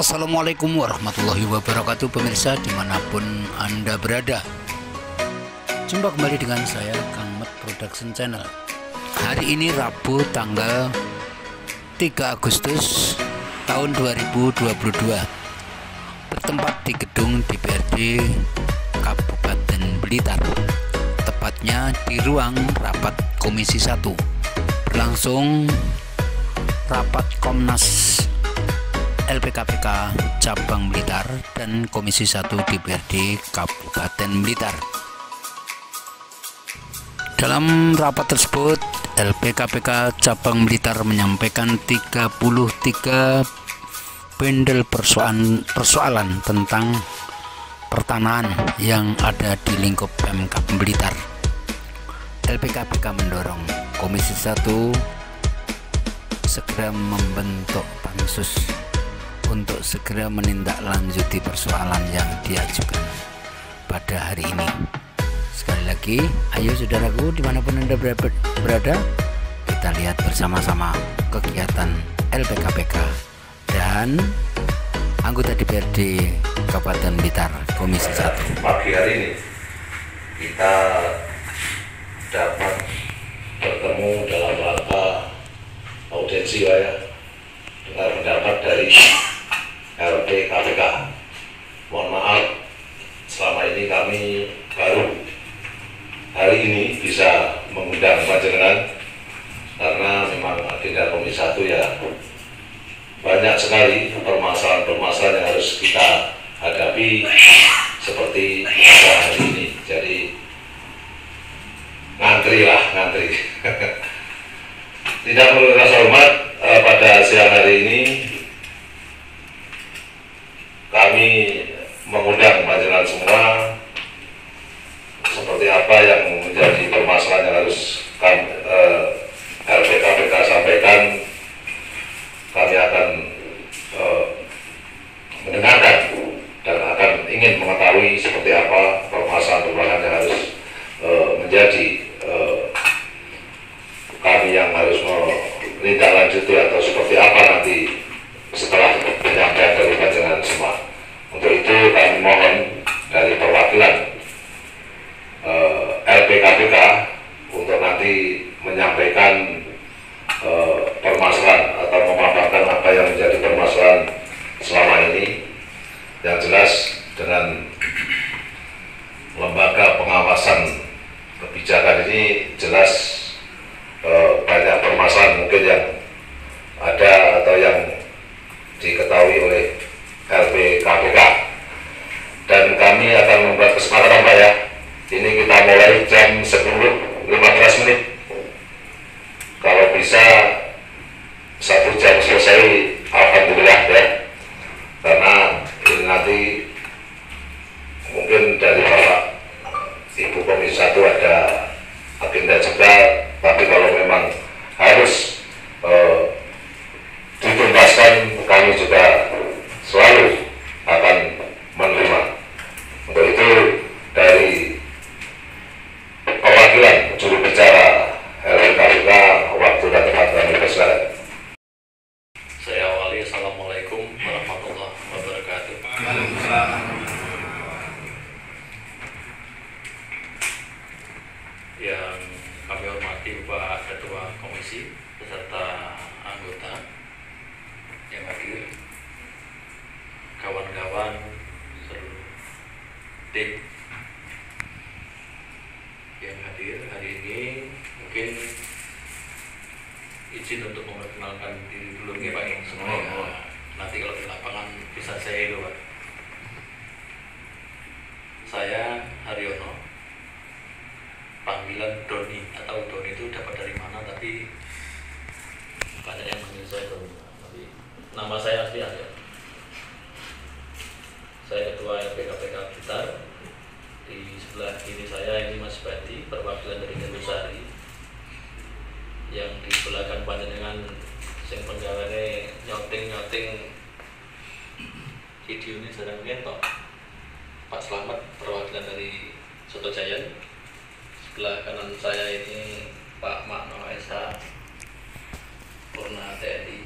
Assalamualaikum warahmatullahi wabarakatuh, pemirsa dimanapun Anda berada. Jumpa kembali dengan saya, Kang Met Production Channel. Hari ini Rabu tanggal 3 Agustus tahun 2022, bertempat di gedung DPRD Kabupaten Blitar, tepatnya di ruang rapat Komisi 1. Berlangsung rapat Komnas LPKPK Cabang Blitar dan Komisi 1 DPRD Kabupaten Blitar. Dalam rapat tersebut, LPKPK Cabang Blitar menyampaikan 33 bendel persoalan tentang pertanahan yang ada di lingkup Pemkab Blitar. LPKPK mendorong Komisi 1 segera membentuk pansus untuk segera menindaklanjuti persoalan yang diajukan pada hari ini. Sekali lagi, ayo saudaraku dimanapun Anda berada, kita lihat bersama-sama kegiatan LPKPK dan anggota DPRD Kabupaten Blitar Komisi 1. Pagi hari ini kita dapat bertemu dalam rangka audiensi dengar pendapat dari LPKPK. Mohon maaf, selama ini kami baru hari ini bisa mengundang panjenengan karena memang agenda Komisi 1 ya banyak sekali permasalahan-permasalahan yang harus kita hadapi seperti hari ini. Jadi ngantri. Tidak perlu rasa hormat, pada siang hari ini kami mengundang panjenengan semua. Seperti apa yang menjadi permasalahan yang harus LPKPK sampaikan, kami akan mendengarkan dan akan ingin mengetahui seperti apa permasalahan-permasalahan yang harus menjadi kami yang harus menindaklanjuti atau seperti apa nanti setelah penyampaian dari panjenengan semua. Untuk itu kami mohon dari perwakilan LPKPK untuk nanti menyampaikan permasalahan atau memaparkan apa yang menjadi permasalahan selama ini. Yang jelas dengan lembaga pengawasan kebijakan ini jelas banyak permasalahan mungkin yang ada atau yang diketahui oleh LPKPK, dan kami akan membuat kesepakatan Pak ya. Ini kita mulai jam 10.15. Kalau bisa 1 jam selesai, alhamdulillah ya. Karena ini nanti mungkin dari Bapak Ibu Komisi 1 ada agenda juga, tapi kalau memang harus dituntaskan, kami juga selalu akan menerima. Untuk itu dari perwakilan juru bicara LPKPK, waktu dan tempat kami persilakan. Saya awali, Assalamualaikum warahmatullahi wabarakatuh. Yang kami hormati Bapak Ketua Komisi beserta anggota yang hadir, kawan-kawan seluruh tim yang hadir hari ini. Mungkin izin untuk memperkenalkan diri dulu ya Pak, yang semuanya. Nanti kalau di lapangan bisa saya itu Pak. Saya Haryono, panggilan Doni atau Doni itu dapat dari mana, tapi banyak yang manggil saya Doni. Tapi nama saya asli ada. Saya Ketua LPKPK Blitar. Di sebelah kiri saya ini Mas Badi, perwakilan dari Helusari. Yang di belakang panjenengan sing penggawane nyoting video ini sedang ngetok Pak Slamet, perwakilan dari Soto Giant. Sebelah kanan saya ini Pak Makno Esa, Purna TNI.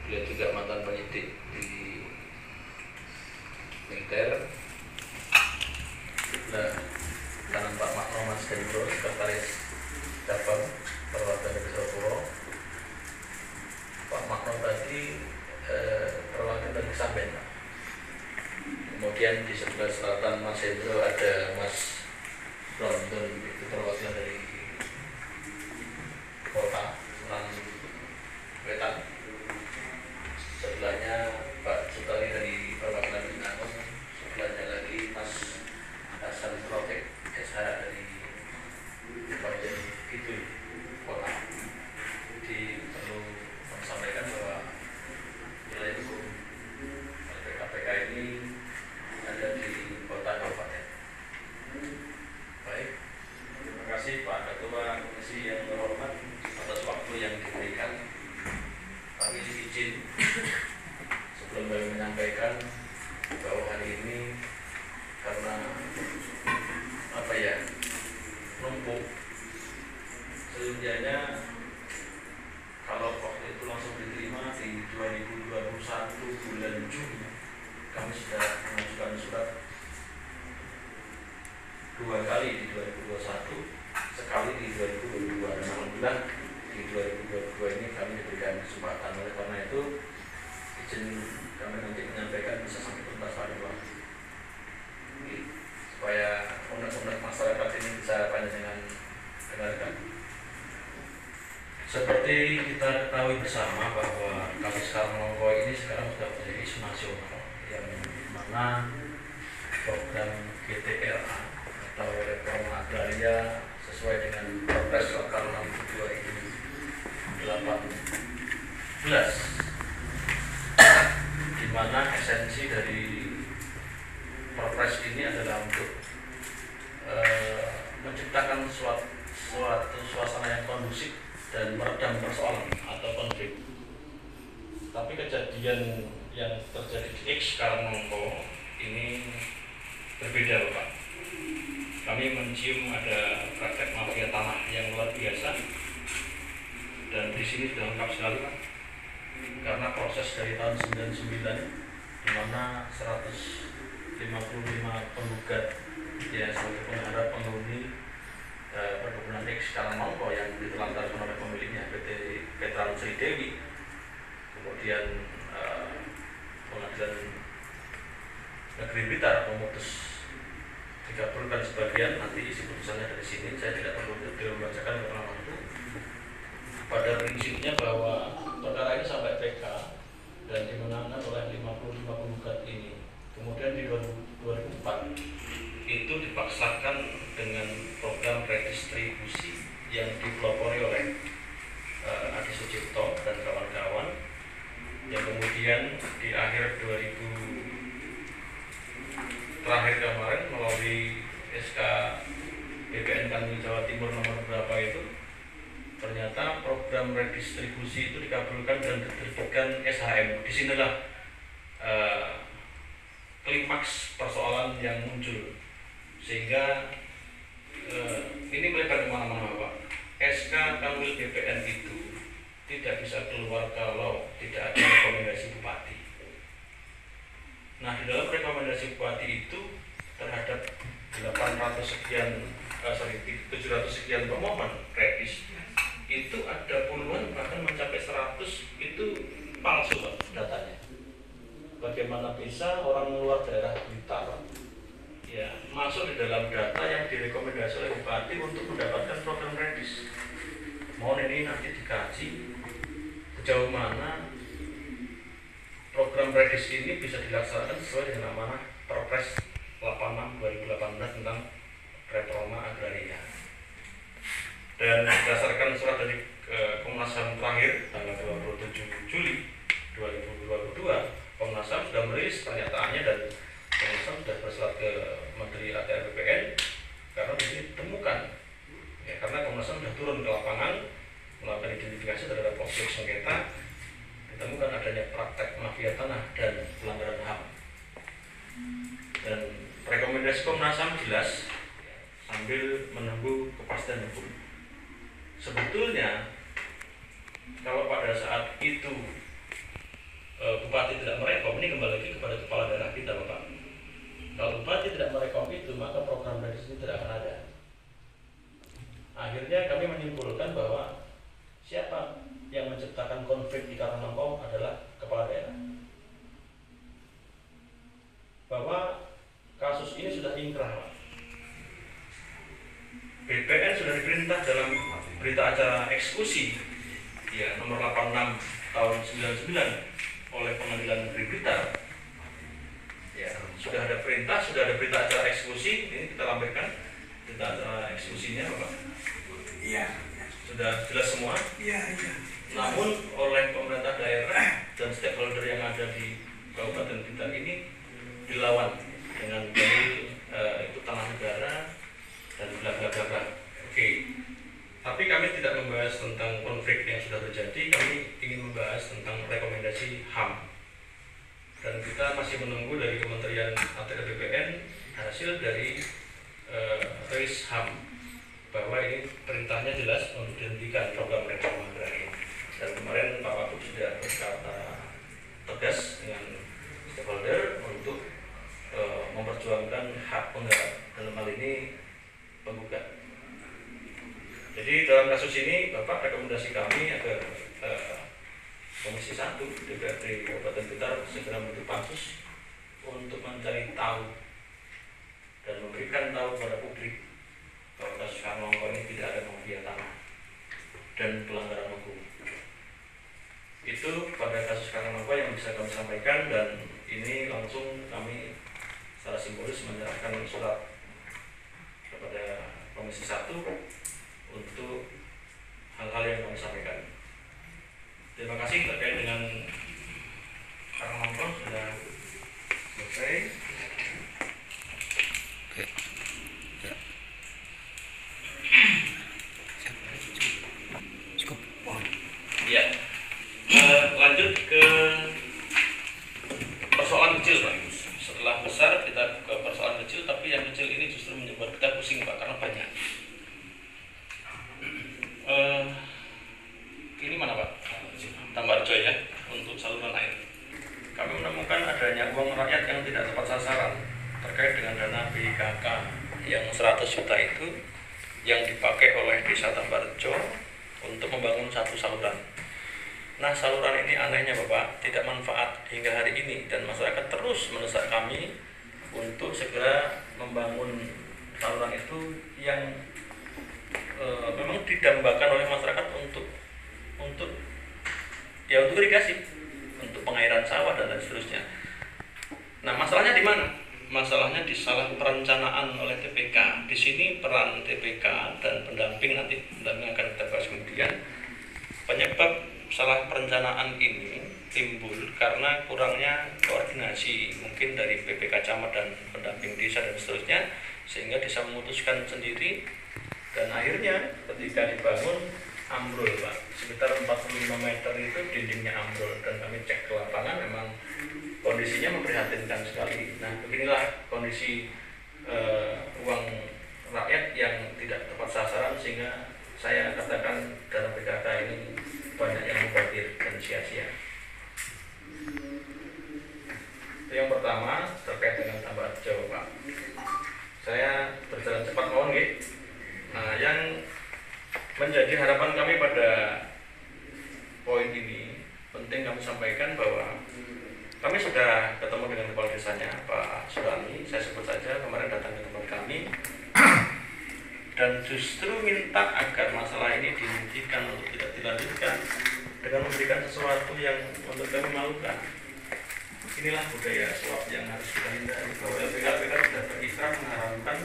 Beliau juga mantan penyidik Militer, sebelah kanan Pak Makno Mas Gendro, Sekretaris Cabang Perwakilan dari Surabaya. Pak Makno tadi perwakilan dari Samben. Kemudian di sebelah selatan Mas Hendro ada Mas Brondon, itu perwakilan dari Kota Semarang Wetan. Sebelahnya Pak Sutari dari perwakilan Binangun. Sebelahnya lagi Mas Hasan Projek SH dari Bagian Kidul Kota. Jadi perlu sampaikan bahwa wilayah hukum LPKPK ini ada di kota kabupaten. Baik, terima kasih Pak Ketua Komisi yang terhormat atas waktu yang diberikan. Kami izin sebelum kami menyampaikan bahwa hari ini karena numpuk, sehingga kalau waktu itu langsung diterima di 2021 bulan Juni, kami sudah mengajukan surat 2 kali di 2021, sekali di 2022. Dan alhamdulillah di 2022 ini kami diberikan kesempatan. Oleh karena itu izin kami nanti menyampaikan bisa sampai tuntas pada waktu, supaya unek-unek masyarakat ini bisa panjenengan dengarkan. Seperti kita ketahui bersama bahwa kasus Karangmongko ini sekarang sudah menjadi isu nasional, yang mana program GTRA atau reforma agraria sesuai dengan Perpres Lokal 62 2018, di mana esensi dari Perpres ini adalah untuk menciptakan suatu suasana yang kondusif dan meredam persoalan atau konflik. Tapi kejadian yang terjadi di X Karangmongko ini berbeda, Pak. Kami mencium ada praktek mafia tanah yang luar biasa, dan di sini sudah lengkap sekali, Pak. Karena proses dari tahun 99 di mana 155 penggugat ya sebagai pengharap penghuni perkebunan X Karangmongko yang ditelantarkan oleh pemiliknya PT Petran Sri Dewi. Kemudian pengadilan negeri Blitar memutus dikabulkan sebagian, nanti isi putusannya dari sini, saya tidak perlu membacakan keterangan itu. Pada prinsipnya bahwa perkara ini sampai PK dan dimenangkan oleh 55 penggugat ini. Kemudian di 2004 itu dipaksakan dengan program redistribusi yang dipelopori oleh Adi Sucipto dan kawan-kawan, yang kemudian di akhir 2000 terakhir kemarin melalui SK BPN Kami Jawa Timur nomor berapa itu, ternyata program redistribusi itu dikabulkan dan diterbitkan SHM. Disinilah klimaks persoalan yang muncul, sehingga ini melebar kemana-mana, Pak. SK Kanwil BPN itu tidak bisa keluar kalau tidak ada rekomendasi bupati. Nah, di dalam rekomendasi bupati itu terhadap 700 sekian pemohon redis, itu ada puluhan bahkan mencapai 100 itu palsu, Pak, datanya. Bagaimana bisa orang luar daerah Blitar ya masuk di dalam data yang direkomendasi oleh bupati untuk mendapatkan program redis? Mohon ini nanti dikaji sejauh mana program redis ini bisa dilaksanakan sesuai dengan amanah Perpres 86 2018 tentang reforma agraria. Dan berdasarkan surat dari Komnas HAM terakhir tanggal 27 Juli 2022, Komnas HAM sudah merilis pernyataannya dan Komnas HAM sudah bersurat ke Menteri ATR BPN karena di sini ditemukan ya, karena Komnas HAM sudah turun ke lapangan melakukan identifikasi terhadap objek sengketa, ditemukan adanya praktek mafia tanah dan pelanggaran HAM. Dan rekomendasi Komnas HAM jelas sambil menunggu kepastian hukum. Sebetulnya kalau pada saat itu Bupati tidak merekom, ini kembali lagi kepada kepala daerah kita, Bapak. Kalau bupati tidak merekom itu, maka program dari sini tidak akan ada. Akhirnya kami menyimpulkan bahwa siapa yang menciptakan konflik di Karangmongkong adalah kepala daerah. Bahwa kasus ini sudah inkrah, Pak. BPN sudah diperintah dalam berita acara eksekusi ya nomor 86 tahun 99 oleh Pengadilan Negeri Blitar. Ya, sudah ada perintah, sudah ada berita acara eksekusi. Ini kita lampirkan berita acara eksekusinya, Bapak. Iya. Sudah jelas semua. Iya. Namun oleh pemerintah daerah dan stakeholder yang ada di Kabupaten Blitar ini dilawan dengan dalil itu tanah negara dan bla bla bla bla. Oke. Tapi kami tidak membahas tentang konflik yang sudah terjadi, kami ingin membahas tentang rekomendasi HAM. Dan kita masih menunggu dari Kementerian ATR BPN hasil dari rilis HAM bahwa ini perintahnya jelas untuk dihentikan program reforma agraria. Dan kemarin Pak Wagub sudah berkata tegas dengan stakeholder untuk memperjuangkan hak penggarap, dalam hal ini penggugat. Jadi dalam kasus ini Bapak, rekomendasi kami agar Komisi 1 DPRD Kabupaten Blitar segera membentuk pansus untuk mencari tahu dan memberikan tahu kepada publik bahwa kasus Karangmongkong ini tidak ada mafia tanah dan pelanggaran hukum. Itu pada kasus Karangmongkong yang bisa kami sampaikan, dan ini langsung kami secara simbolis menyerahkan surat kepada Komisi 1 untuk hal-hal yang kami sampaikan. Terima kasih terkait dengan Karangmongkong sudah selesai. Cukup. Ya, lanjut ke persoalan kecil, Pak. Setelah besar kita ke persoalan kecil, tapi yang kecil ini justru membuat kita pusing, Pak, karena banyak. Ini mana, Pak? Tambarjo ya, untuk saluran air. Kami menemukan adanya uang rakyat yang tidak tepat sasaran terkait dengan dana PKK yang 100 juta itu yang dipakai oleh Desa Tambarjo untuk membangun satu saluran. Nah, saluran ini anehnya, Bapak, tidak manfaat hingga hari ini, dan masyarakat terus mendesak kami untuk segera membangun saluran itu yang memang didambakan oleh masyarakat untuk irigasi, untuk pengairan sawah dan lain seterusnya. Nah, masalahnya di mana? Masalahnya di salah perencanaan oleh TPK. Di sini peran TPK dan pendamping, nanti pendamping akan kita bahas kemudian. Penyebab salah perencanaan ini timbul karena kurangnya koordinasi mungkin dari PPK Camat dan pendamping desa dan seterusnya, sehingga desa memutuskan sendiri, dan akhirnya ketika dibangun ambrol, Pak. Sekitar 45 meter itu dindingnya ambrol, dan kami cek ke lapangan memang kondisinya memprihatinkan sekali. Nah, beginilah kondisi uang rakyat yang tidak tepat sasaran, sehingga saya katakan dalam PKK ini banyak yang mubazir dan sia-sia. Itu yang pertama terkait dengan Tambarjo, Pak. Saya berjalan cepat mohon, nggih. Nah, yang menjadi harapan kami pada poin ini penting kami sampaikan bahwa kami sudah ketemu dengan kepala desanya, Pak Surani. Saya sebut saja, kemarin datang ke tempat kami dan justru minta agar masalah ini dihentikan untuk tidak dilanjutkan dengan memberikan sesuatu yang menurut kami memalukan. Inilah budaya suap yang harus kita hindari, bahwa LPK sudah berikrar mengharamkan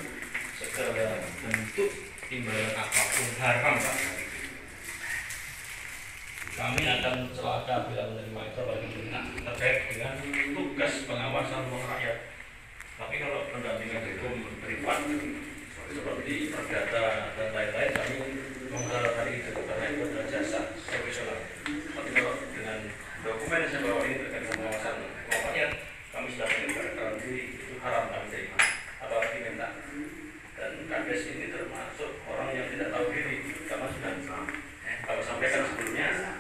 segala bentuk imbalan apapun haram, Pak. Kami akan celaka bila menerima itu bagi kita terkait dengan tugas pengawasan uang rakyat. Tapi kalau pendampingan hukum privat seperti perdata dan lain-lain, kami mengharapkan itu karena itu adalah jasa profesional. Tapi kalau dengan dokumen yang saya bawa ini terkait dengan pengawasan uang rakyat, kami sudah menyatakan diri itu haram kami terima, apalagi minta. Dan Kades ini termasuk orang yang tidak tahu diri, karena sudah kalau sampaikan sebelumnya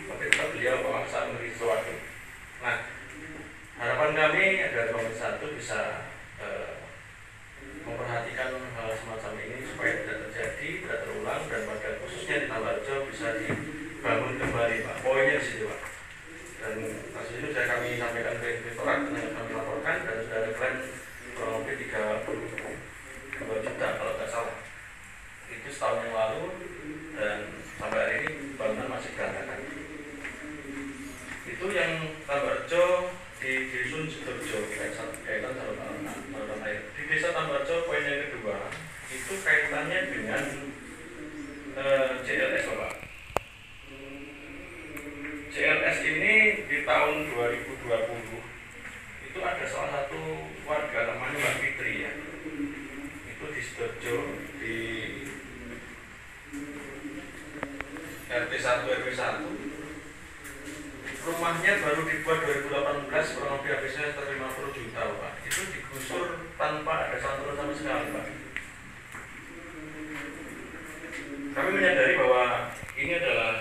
pada saat beliau memaksa memberi sesuatu, Komisi 1 bisa memperhatikan hal semacam ini supaya tidak terjadi, tidak terulang, dan pada khususnya di Tambarjo bisa dibangun kembali, Pak. Poinnya di situ, Pak. Dan kasus ini sudah kami sampaikan ke Inspektorat, kami laporkan, dan sudah ada klaim kurang lebih 32 juta kalau tidak salah. Itu setahun yang lalu, dan sampai hari ini bangunan masih berantakan. Itu yang Tambarjo di Dusun Sidoarjo kaitan saluran air. Di Desa Tambarjo poin yang kedua itu kaitannya dengan CLS, Bapak. CLS ini di tahun 2020 itu ada salah satu warga namanya Mbak Fitri ya. Itu di Sidoarjo di RT 1 RW 1. Rumahnya baru dibuat 2018, kurang lebih habisnya 50 juta, Pak. Itu digusur tanpa ada santunan sama sekali, Pak. Kami menyadari bahwa ini adalah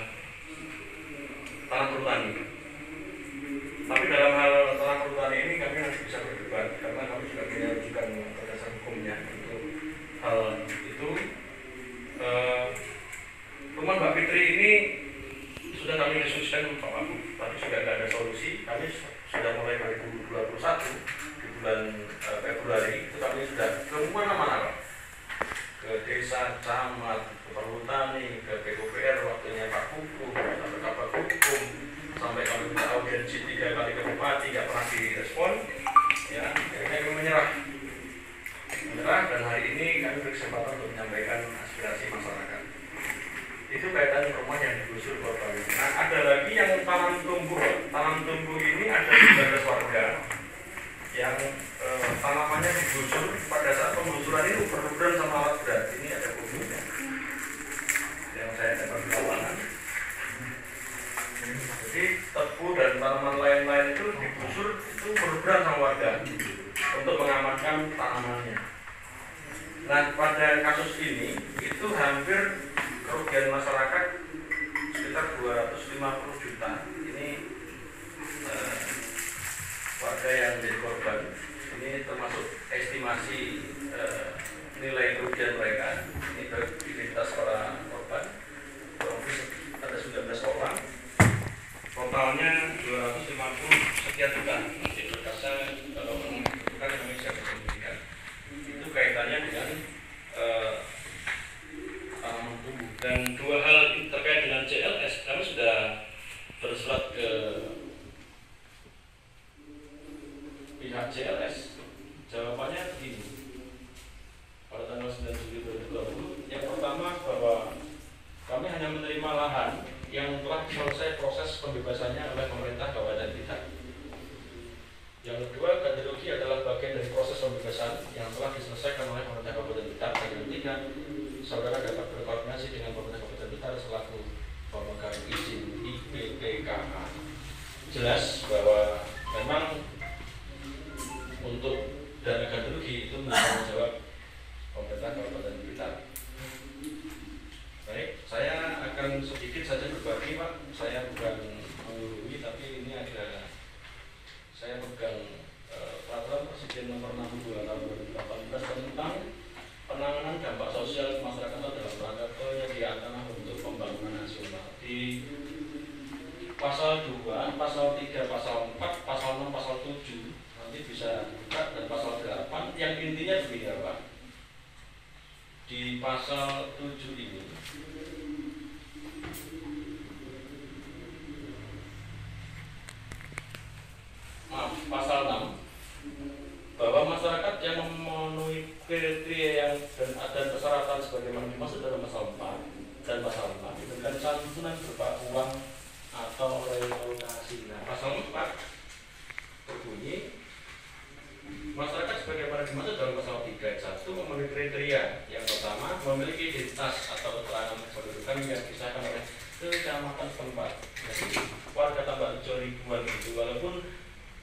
tanah perhutani. Tapi dalam hal tanah perhutani ini kami harus bisa berdebat, karena kami juga punya rujukan dasar hukumnya untuk hal itu. Rumah Mbak Fitri ini sudah kami diskusikan Pak Wagub, tapi sudah tidak ada solusi. Kami sudah mulai 2021 di bulan Februari itu kami sudah ke mana-mana, Pak, ke desa, camat, ke perhutani, ke PUPR, waktunya Pak Hukum, sampai Kabak Hukum, sampai kami minta audiensi 3 kali ke Bupati, nggak pernah direspon. Ya, akhirnya kami menyerah, dan hari ini kami berkesempatan untuk menyampaikan aspirasi masyarakat. Itu kaitan rumah yang digusur korban. Nah, ada lagi yang tanam tumbuh. Tanam tumbuh ini ada 13 warga yang tanamannya digusur pada saat penggusuran ini uber-uberan sama alat berat. Ini ada buktinya yang saya dapat di lapangan. Jadi tebu dan tanaman lain-lain itu digusur, itu uber-uberan sama warga untuk mengamankan tanamannya. Nah, pada kasus ini itu hampir kerugian masyarakat sekitar 250 juta. Ini warga yang menjadi korban. Ini termasuk estimasi nilai kerugian mereka. Ini identitas para korban. Ada 19 orang. Totalnya 250 sekian juta. Nanti berkasa kalau menentukan Indonesia berpendidikan. Itu kaitannya dengan tanaman tumbuh. Dan dua hal terkait dengan CLS, kami sudah bersurat ke pihak CLS. Jawabannya begini, pada tanggal 9 Juli 2020. Yang pertama, bahwa kami hanya menerima lahan yang telah selesai proses pembebasannya oleh pemerintah Kabupaten Blitar. Yang kedua, ganti rugi adalah bagian dari proses pembebasan yang telah diselesaikan oleh pemerintah Kabupaten Blitar. Dan yang ketiga, saudara dapat berkoordinasi dengan pemerintah Kabupaten Blitar selaku pemegang izin IPPKA. Jelas bahwa memang untuk dana ganti rugi itu menjadi jawab pemerintah Kabupaten Blitar. Baik, saya akan sedikit saja berbagi, Pak. Saya bukan menggurui, tapi ini ada, saya pegang peraturan Presiden nomor 62 tahun 2018 tentang penanganan dampak sosial masyarakat dalam rangka penyediaan tanah untuk pembangunan nasional. Di pasal 2, pasal 3, pasal 4, pasal 6, pasal 7 nanti bisa buka, dan pasal 8 yang intinya begini, Pak. Di pasal 7 ini pasal 6, bahwa masyarakat yang memenuhi kriteria dan persyaratan sebagaimana dimaksud dalam pasal 4 dan pasal 5 diberikan santunan berupa uang atau relokasi. Nah, pasal 4 berbunyi, masyarakat sebagaimana dimaksud dalam pasal 3 ayat 1 memenuhi kriteria. Yang pertama, memiliki identitas atau keterangan kependudukan yang disahkan oleh kecamatan setempat. Jadi warga Tambarjo ribuan itu, walaupun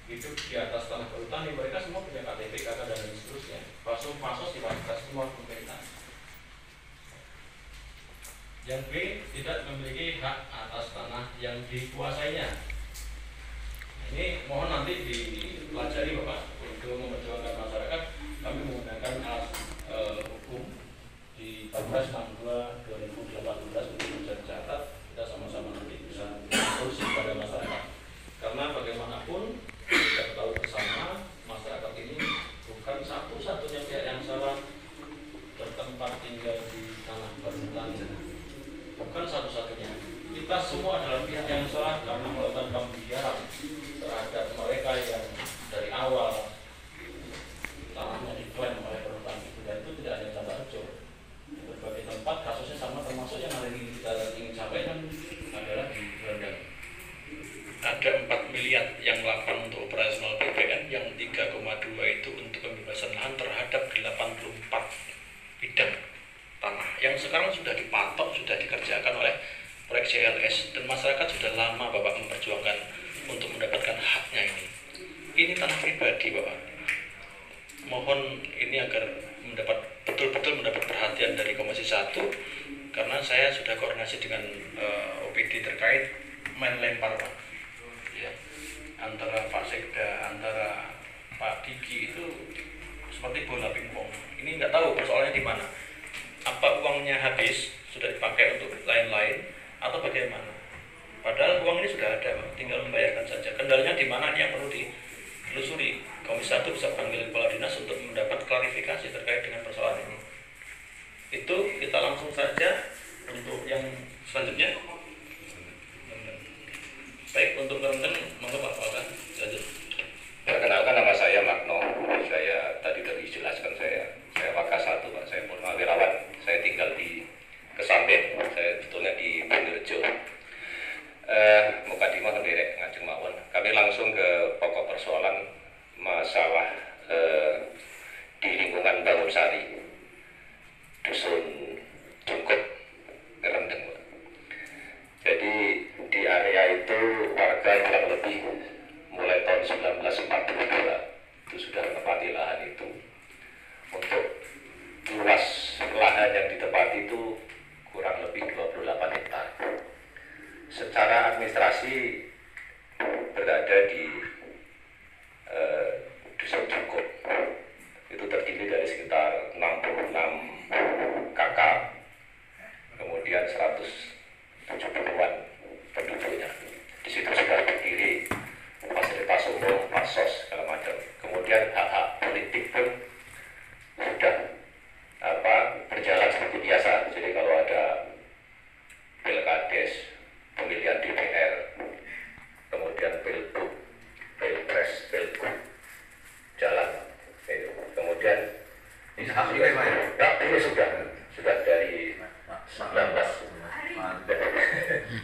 hidup di atas tanah perhutani, mereka semua punya KTP, KK, dan lain seterusnya. Pasos diwajibkan semua pemerintah. Yang B, tidak memiliki hak atas tanah yang dikuasainya. Ini mohon nanti dipelajari, Bapak, untuk kita semua adalah pihak yang salah karena melakukan pembiaran terhadap mereka yang dari awal tanahnya diklaim oleh perhutani itu, dan itu tidak hanya Canda Rejo. Di berbagai tempat kasusnya sama, termasuk yang hari ini kita ingin sampaikan adalah di Bandung. Ada 4 miliar yang 8 untuk operasional BPN, yang 3,2 itu untuk pembebasan lahan terhadap 84 bidang tanah yang sekarang sudah dipatok, sudah dikerjakan oleh proyek CLS, dan masyarakat sudah lama Bapak memperjuangkan untuk mendapatkan haknya ini. Ini tanah pribadi Bapak. Mohon ini agar betul-betul mendapat perhatian dari Komisi 1, karena saya sudah koordinasi dengan OPD terkait main lempar Pak. Ya, antara Pak Sekda, antara Pak Diki itu seperti bola pingpong. Ini nggak tahu persoalannya di mana. Apa uangnya habis, sudah dipakai untuk lain-lain, atau bagaimana? Padahal uang ini sudah ada, tinggal membayarkan saja. Kendalanya di mana ini yang perlu ditelusuri. Komisi 1 bisa panggil kepala dinas untuk mendapat klarifikasi terkait dengan persoalan ini. Itu kita langsung saja untuk yang selanjutnya. Baik, untuk Renten, monggo Pak Falkan, lanjut. Perkenalkan, nama saya Magno. Saya tadi dijelaskan saya Waka 1 Pak. Saya Purnawirawan. Saya tinggal di Kesamben. Saya betulnya di Bondorejo. Mukadimah nderek ngajeng mawon. Kami langsung ke pokok persoalan masalah di lingkungan Bangun Sari, Dusun Jungkut, Rendeng. Jadi di area itu warga kurang lebih mulai tahun 1942 itu sudah menempati lahan itu. Untuk luas lahan yang ditempati itu kurang lebih 28 hektar. Secara administrasi berada di Dusun Jungkut. Itu terdiri dari sekitar 66 kakak, kemudian 170-an penduduknya. Di situ sudah berdiri fasilitas umum, pasos, segala macam. Kemudian hak-hak politik pun sudah berjalan seperti biasa. Jadi kalau ada pilkades, pemilihan DPR, kemudian pilgub, pilpres, pilgub, jalan. Kemudian ini sudah dari 19.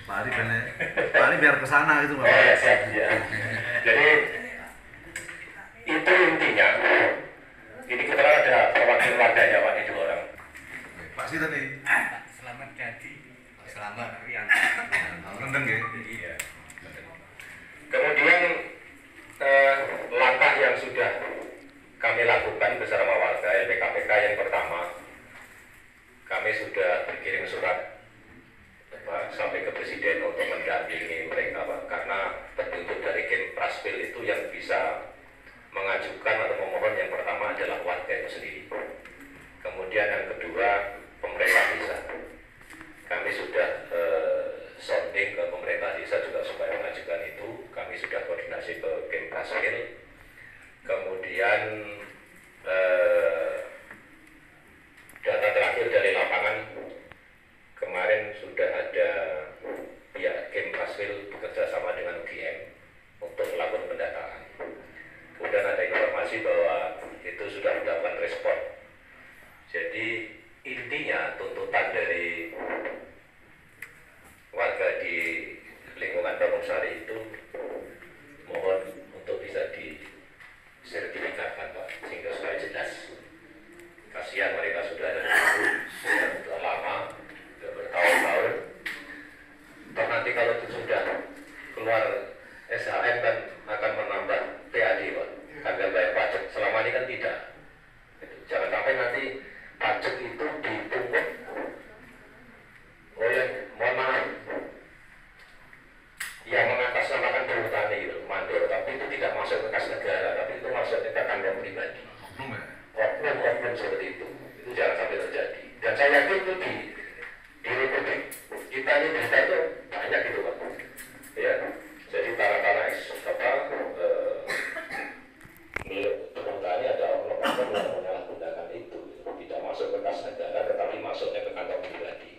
Mari biar kesana gitu Pak. Ya. Jadi itu intinya. Ini kebetulan ada perwakilan warganya Pak, itu orang. Pak Sita nih. Selamat jadi. Selamat Rian. Rendeng ya. Iya. Kemudian langkah yang sudah kami lakukan bersama warga LPKPK, yang pertama, kami sudah berkirim surat sampai ke Presiden untuk mendampingi mereka Pak, karena petunjuk dari Kempraspil itu yang bisa mengajukan atau memohon yang pertama adalah warga itu sendiri. Kemudian yang kedua, pemerintah desa. Kami sudah sounding ke pemerintah desa juga supaya mengajukan itu. Kami sudah koordinasi ke Kempraspil. Kemudian data terakhir dari lapangan, kemarin sudah ada pihak Kempraspil bekerja sama dengan UGM untuk melakukan pendataan. Kemudian ada informasi bahwa itu sudah mendapatkan respon. Jadi intinya tuntutan dari warga di lingkungan Bangun Sari itu mohon untuk bisa disertifikatkan Pak, sehingga supaya jelas. Kasihan mereka sudah ada di situ, sudah lama, sudah bertahun-tahun. Toh nanti kalau itu sudah keluar SHM kan akan menambah PAD Pak, harga bayar pajak. Selama ini kan tidak. Jangan sampai nanti pajak itu dipungut oleh, mohon maaf, yang mengatasnamakan perhutani gitu, mandor, tapi itu tidak masuk ke kas negara, tapi itu masuk ke kantong pribadi. Oknum seperti itu jangan sampai terjadi. Dan saya yakin itu di Republik kita ini berita itu banyak gitu Pak. Ya, jadi tanah-tanah milik perhutani ada oknum yang menyalahgunakan itu, tidak masuk ke kas negara, tetapi masuknya ke kantong pribadi.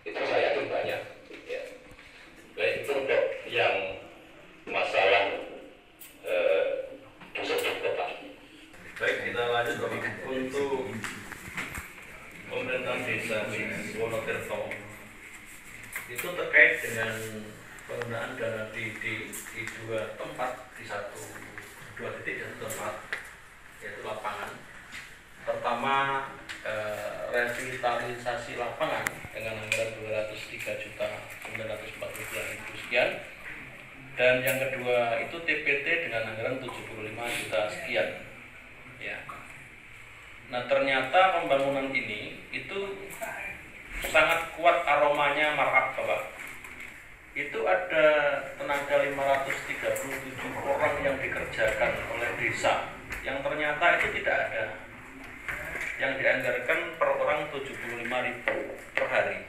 Itu saya yakin banyak. Ya. kita lanjut Bapak. Untuk pemerintahan desa di Wonotirto itu terkait dengan penggunaan dana di dua tempat, di dua titik dan tempat, yaitu lapangan. Pertama, revitalisasi lapangan dengan anggaran 203.940.000 sekian, dan yang kedua itu TPT dengan anggaran 75 juta sekian. Ya. Nah, ternyata pembangunan ini itu sangat kuat aromanya markup, Bapak. Itu ada tenaga 537 orang yang dikerjakan oleh desa, yang ternyata itu tidak ada, yang dianggarkan per orang 75.000 per hari,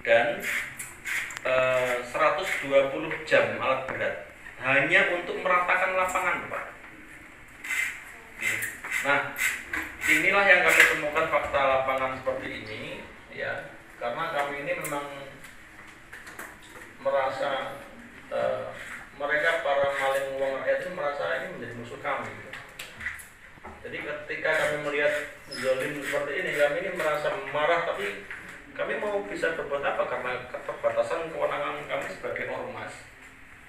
dan 120 jam alat berat hanya untuk meratakan lapangan, Pak. Nah, inilah yang kami temukan fakta lapangan seperti ini, ya, karena kami ini memang merasa mereka para maling uang rakyat ini merasa ini menjadi musuh kami. Jadi ketika kami melihat zalim seperti ini, kami ini merasa marah, tapi kami mau bisa berbuat apa karena keterbatasan kewenangan kami sebagai ormas,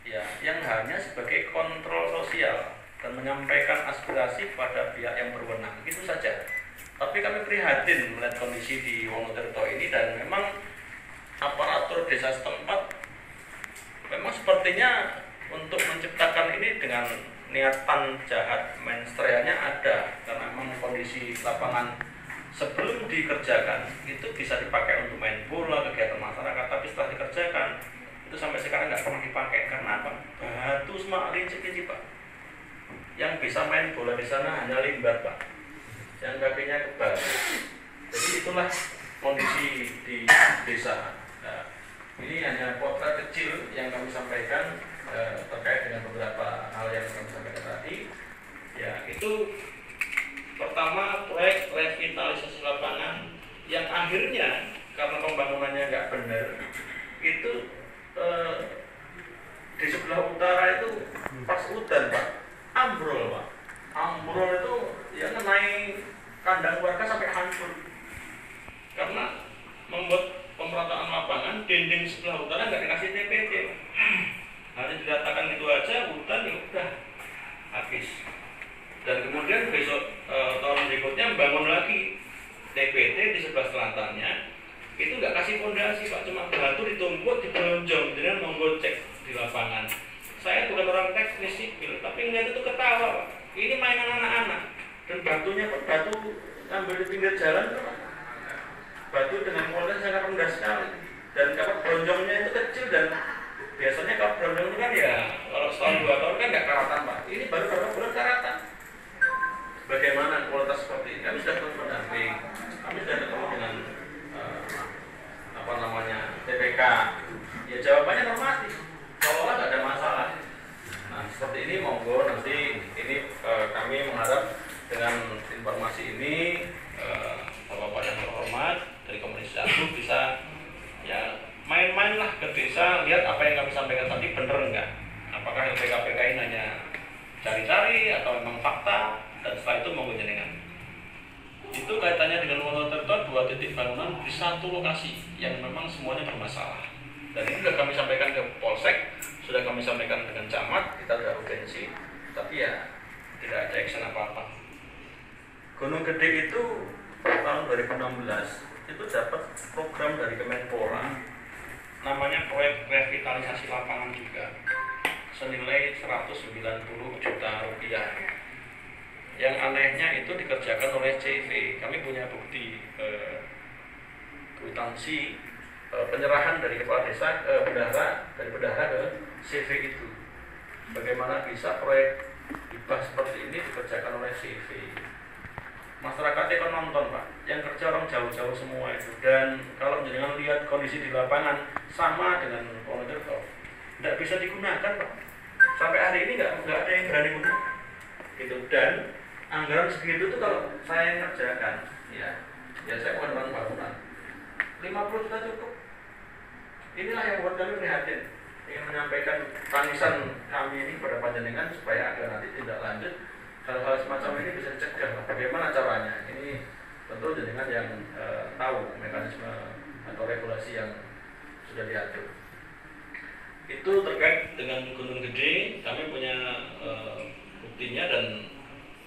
ya, yang hanya sebagai kontrol sosial dan menyampaikan aspirasi pada pihak yang berwenang, itu saja. Tapi kami prihatin melihat kondisi di Wonotirto ini, dan memang aparatur desa setempat memang sepertinya untuk menciptakan ini dengan niatan jahat, menstreanya ada, karena memang kondisi lapangan sebelum dikerjakan itu bisa dipakai untuk main bola, kegiatan masyarakat, tapi setelah dikerjakan itu sampai sekarang nggak pernah dipakai. Karena apa? Batu semua rinci-rinci, Pak. Yang bisa main bola di sana hanya limbar, Pak, yang kakinya kebal. Jadi itulah kondisi di desa. Nah, ini hanya potret kecil yang kami sampaikan terkait dengan beberapa hal yang kami sampaikan tadi. Ya, itu pertama proyek revitalisasi lapangan yang akhirnya karena pembangunannya nggak benar, itu di sebelah utara itu pas hutan, Pak, ambrol, Pak. Ambrol itu ya naik kandang warga sampai hancur karena membuat pemerataan lapangan. Dinding sebelah utara nggak dikasih TPT, Pak. Hanya dikatakan itu aja, hutan ya udah habis. Dan kemudian besok tahun berikutnya bangun lagi TPT di sebelah selatannya, itu nggak kasih fondasi, Pak, cuma batu ditumpuk, dibelonjong, dengan menggocek di lapangan. Saya bukan orang teknis sipil, tapi ngeliat itu ketawa, Pak. Ini mainan anak-anak, dan batunya pun batu ambil di pinggir jalan, Pak. Batu dengan kualitas sangat rendah sekali, dan kapal bronjongnya itu kecil, dan biasanya kapal bronjong itu kan ya kalau setahun 2 tahun kan nggak karatan, Pak. Ini baru beberapa bulan karatan. Bagaimana kualitas seperti ini? Kami sudah ketemu pendamping, kami sudah ketemu dengan TPK. Ya jawabannya normatif, seolah nggak ada masalah. Nah, seperti ini monggo nanti ini kami mengharap dengan informasi ini Bapak-bapak yang terhormat dari Komisi 1 bisa ya main-mainlah ke desa, lihat apa yang kami sampaikan tadi bener enggak, apakah LPKPK ini hanya cari-cari atau memang fakta, dan setelah itu monggo jenengan. Itu kaitannya dengan Wonotirto, 2 titik bangunan di satu lokasi yang memang semuanya bermasalah. Dan ini sudah kami sampaikan ke Polsek, sudah kami sampaikan dengan camat, kita ada urgensi, tapi ya tidak ada action apa-apa. Gunung Gede itu tahun 2016 itu dapat program dari Kemenpora, namanya proyek revitalisasi lapangan juga, senilai 190 juta rupiah. Yang anehnya itu dikerjakan oleh CV. Kami punya bukti kwitansi penyerahan dari kepala desa bendahara, dari bendahara ke CV itu. Bagaimana bisa proyek hibah seperti ini dikerjakan oleh CV? Masyarakatnya kan nonton, Pak, yang kerja orang jauh-jauh semua itu. Dan kalau jangan lihat kondisi di lapangan sama dengan Wonotirto, tidak bisa digunakan, Pak. Sampai hari ini nggak ada yang berani gunakan gitu. Dan anggaran segitu tuh kalau saya kerjakan, ya saya bukan orang bangunan, 50 juta cukup. Inilah yang buat kami prihatin, ingin menyampaikan tangisan kami ini kepada panjenengan supaya agar nanti tidak lanjut hal-hal semacam ini bisa dicegah. Bagaimana caranya? Ini tentu jenengan yang tahu mekanisme atau regulasi yang sudah diatur. Itu terkait dengan Gunung Gede, kami punya buktinya dan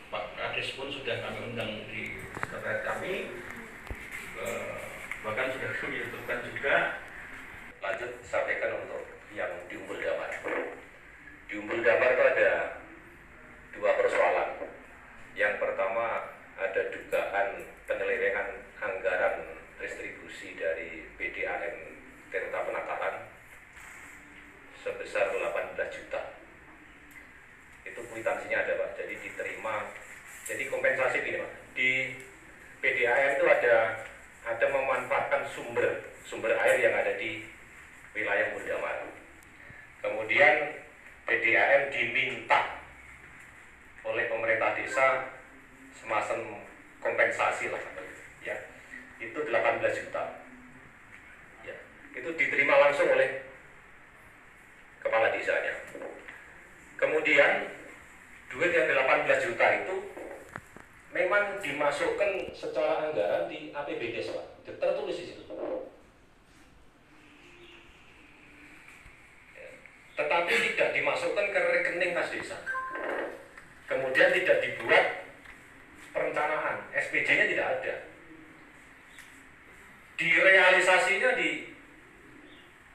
Pak Kadis pun sudah kami undang di sekretariat kami, bahkan sudah kami youtube-kan juga. Lanjut sampaikan untuk yang di Umbul Damar. Di Umbul Damar itu ada dua persoalan. Yang pertama ada dugaan penyelewengan anggaran distribusi dari PDAM Tirta Penataran sebesar 18 juta. Itu kwitansinya ada Pak, jadi diterima. Jadi kompensasi gini Pak, di PDAM itu ada memanfaatkan sumber air yang ada di wilayah Umbul Damar. Kemudian PDAM diminta oleh pemerintah desa semacam kompensasi lah, ya. Itu 18 juta. Ya, itu diterima langsung oleh kepala desanya. Kemudian duit yang 18 juta itu memang dimasukkan secara anggaran di APBD, Pak. Tertulis di situ. Ya. Tetapi tidak dimasukkan ke rekening kas desa. Kemudian tidak dibuat perencanaan, SPJ-nya tidak ada. Di realisasinya di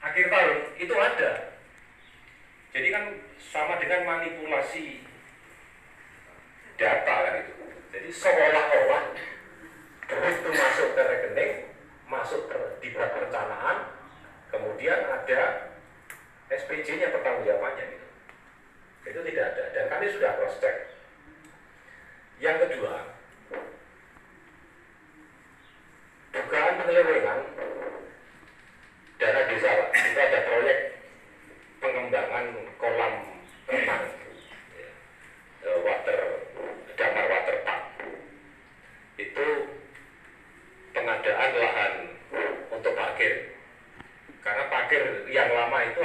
akhir tahun itu ada. Jadi kan sama dengan manipulasi data kan itu. Jadi seolah-olah duit itu masuk ke rekening, masuk ke dibuat perencanaan, kemudian ada SPJ-nya pertanggungjawabannya gitu. Itu tidak ada dan kami sudah cross check. Yang kedua, dugaan penyelewengan dana desa Pak. Itu ada proyek pengembangan kolam renang Damar Water Park. Itu pengadaan lahan untuk parkir. Karena parkir yang lama itu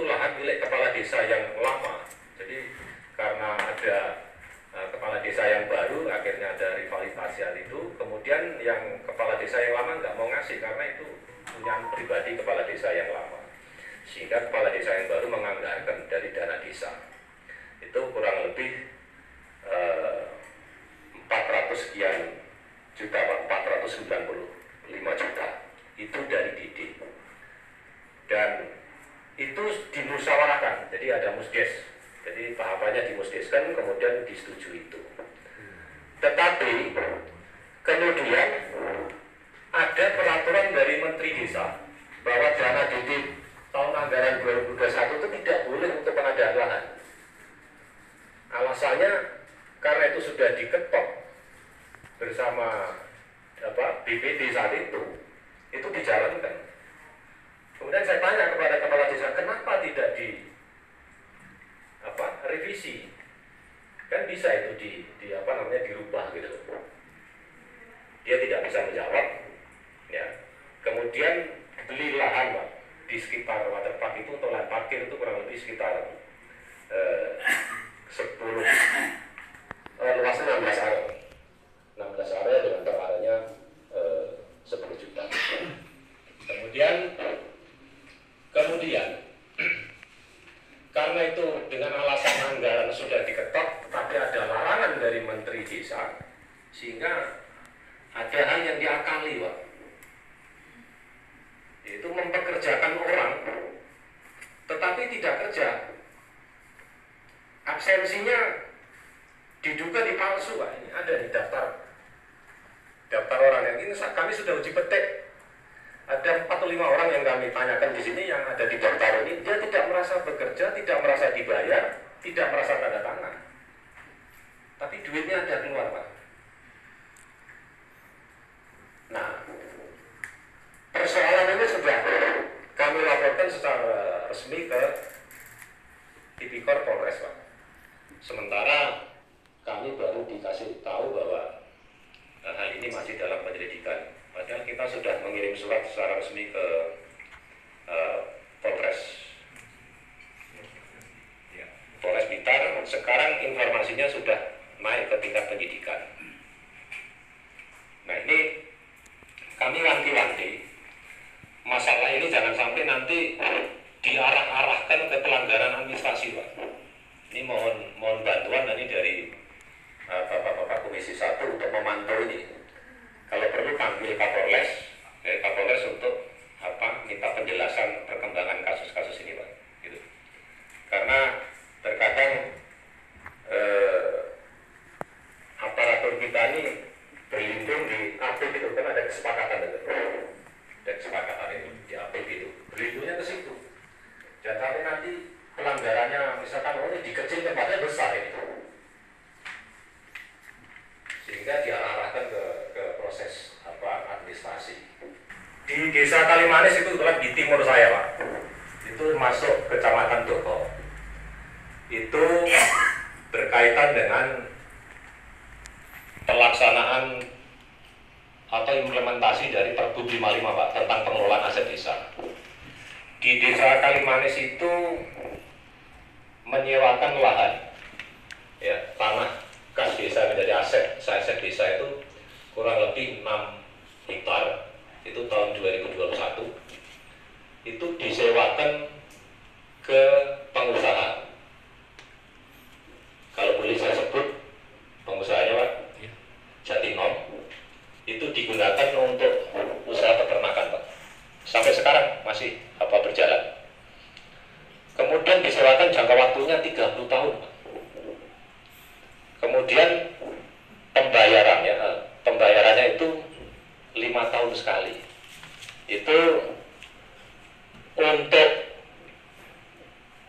lahan milik kepala desa yang lama. Jadi karena ada kepala desa yang baru, akhirnya ada rivalisasi hal itu. Kemudian yang kepala desa yang lama nggak mau ngasih karena itu punya pribadi kepala desa yang lama. Sehingga kepala desa yang baru menganggarkan dari dana desa. Itu kurang lebih 400 sekian juta, 495 juta. Itu dari DD. Dan itu dimusyawarahkan. Jadi ada musdes. Jadi tahapannya dimusdeskan, kemudian disetujui itu. Tetapi kemudian ada peraturan dari Menteri Desa bahwa dana DD tahun anggaran 2021 itu tidak boleh untuk pengadaan lahan. Alasannya karena itu sudah diketok bersama BPD saat itu dijalankan. Kemudian saya tanya kepada kepala desa, kenapa tidak revisi? Kan bisa itu dirubah gitu. Dia tidak bisa menjawab. Ya. Kemudian beli lahan Pak di sekitar waterpark itu untuk lahan parkir itu kurang lebih sekitar 16 area dengan per areanya 10 juta. Kemudian karena itu dengan alasan anggaran sudah diketok, tapi ada larangan dari Menteri Desa, sehingga ada hal yang diakali Pak, yaitu mempekerjakan orang tetapi tidak kerja. Absensinya diduga dipalsu Pak. Ini ada di daftar orang yang ini kami sudah uji petik. Ada 4 atau 5 orang yang kami tanyakan di sini yang ada di daftar ini, dia tidak merasa bekerja, tidak merasa dibayar, tidak merasa tanda tangan. Tapi duitnya ada keluar Pak. Nah, persoalan ini sudah kami laporkan secara resmi ke Tipikor Polres Pak. Sementara kami baru dikasih tahu bahwa hal ini masih dalam penyelidikan. Padahal kita sudah mengirim surat secara resmi ke Polres Blitar. Sekarang informasinya sudah memanggil Kapolres untuk minta penjelasan perkembangan kasus-kasus ini, Pak. Gitu. Karena terkadang aparatur kita ini berlindung di apik itu kan ada kesepakatan itu. Dan kesepakatan itu di apik itu berlindungnya ke situ. Dan sampai nanti pelanggarannya misalkan ini dikecil tempatnya besar ini. Sehingga diarahkan ke proses administrasi. Di Desa Kalimanis itu kebetulan di timur saya, Pak. Itu masuk Kecamatan Doko. Itu berkaitan dengan pelaksanaan atau implementasi dari Pergub 55, Pak, tentang pengelolaan aset desa. Di Desa Kalimanis itu menyewakan lahan, ya, tanah kas desa menjadi aset desa itu kurang lebih 6 hektar. Itu tahun 2021 itu disewakan ke pengusaha. Kalau boleh saya sebut pengusahanya, Pak, Jatinom, itu digunakan untuk usaha peternakan, Pak. Sampai sekarang masih berjalan. Kemudian disewakan jangka waktunya 30 tahun, Pak. Kemudian pembayarannya itu 5 tahun sekali. Itu untuk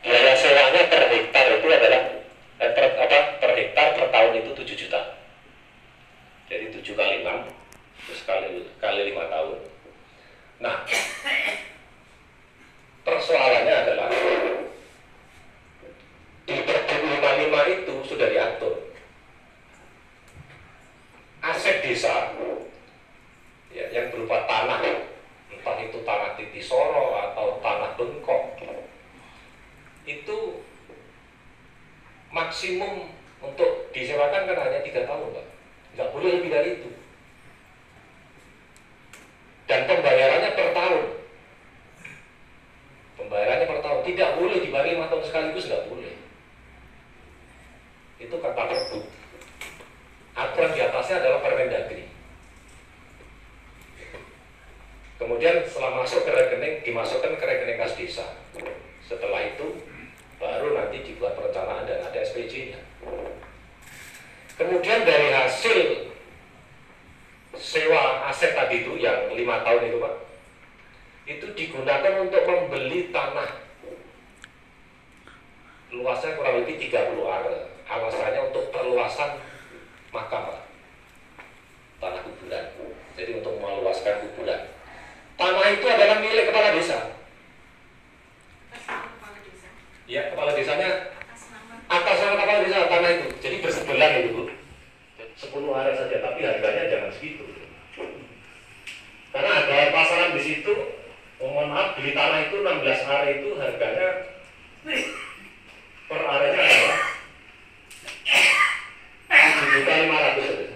biaya sewanya per hektar itu adalah per hektar per tahun itu 7 juta. Jadi 7 kali 6 terus kali 5 tahun. Nah, persoalannya adalah di Pergub 55 itu sudah diatur aset desa, ya, yang berupa tanah, entah itu tanah Titisoro atau tanah Bengkok, itu maksimum untuk disewakan kan hanya 3 tahun, Pak. Nggak boleh lebih dari itu. Dan pembayarannya per tahun. Pembayarannya per tahun. Tidak boleh dibayar 5 tahun sekaligus, nggak boleh. Itu kata Pergub. Aturan di atasnya adalah Permendagri. Kemudian setelah masuk ke rekening, dimasukkan ke rekening kas desa. Setelah itu baru nanti dibuat perencanaan dan ada SPJ-nya. Kemudian dari hasil sewa aset tadi itu yang 5 tahun itu, Pak, itu digunakan untuk membeli tanah. Luasnya kurang lebih 30 are. Alasannya untuk perluasan makam, Pak. Tanah kuburan. Jadi untuk meluaskan kuburan. Tanah itu adalah milik kepala desa. Ya, kepala desanya atas nama kepala desa tanah itu. Jadi bersebelahan itu, Bu. 10 are saja, tapi harganya jangan segitu. Karena harga pasaran di situ, mohon maaf, beli tanah itu 16 are itu harganya per arenya adalah 7.500.000.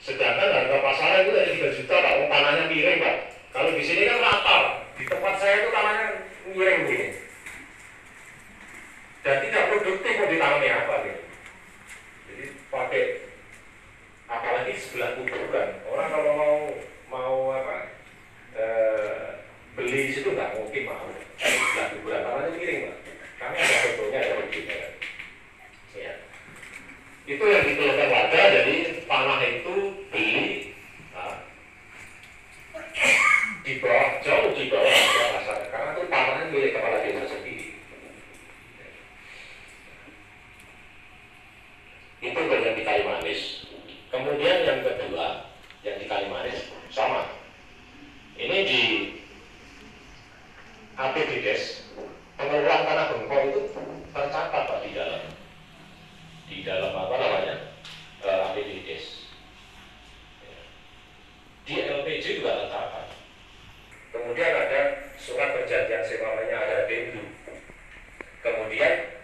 Sedangkan harga pasaran itu dari 3 juta, Pak. Tanahnya miring, Pak. Kalau di sini kan rata. Di tempat saya itu tanahnya miring begini. Dan tidak produktif mau ditanami apa gitu. Jadi pakai, apalagi sebelah kuburan. Orang kalau mau beli di situ nggak mungkin mau. Tapi sebelah kuburan tanahnya miring, Pak. Kami ada fotonya, ada videonya. Ya. Itu yang dikeluhkan warga. Jadi tanah itu beli di bawah, jauh di bawah harga pasar, karena itu tanahnya milik kepala desa sendiri. Itu yang di Kalimanis. Kemudian yang kedua, yang di Kalimanis sama. Ini di APBDes, pengelolaan tanah Bengkok itu tercatat, Pak, di dalam APBDes. Di LPJ juga tercatat. Kemudian ada surat perjanjian sewanya, ada DU. Kemudian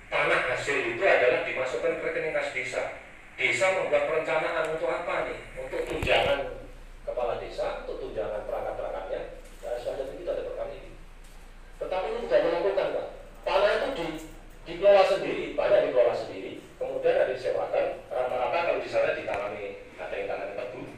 tanah hasil itu adalah dimasukkan ke rekening kas desa. Desa membuat perencanaan untuk apa nih? Untuk tunjangan kepala desa, untuk tunjangan perangkat-perangkatnya. Dan selanjutnya itu ada program ini. Tetapi itu tidak menentukan, Pak. Tanah itu dikelola sendiri, banyak dikelola sendiri. Kemudian ada disewakan. Rata-rata kalau di sana ditanami, ada yang tanami tebu.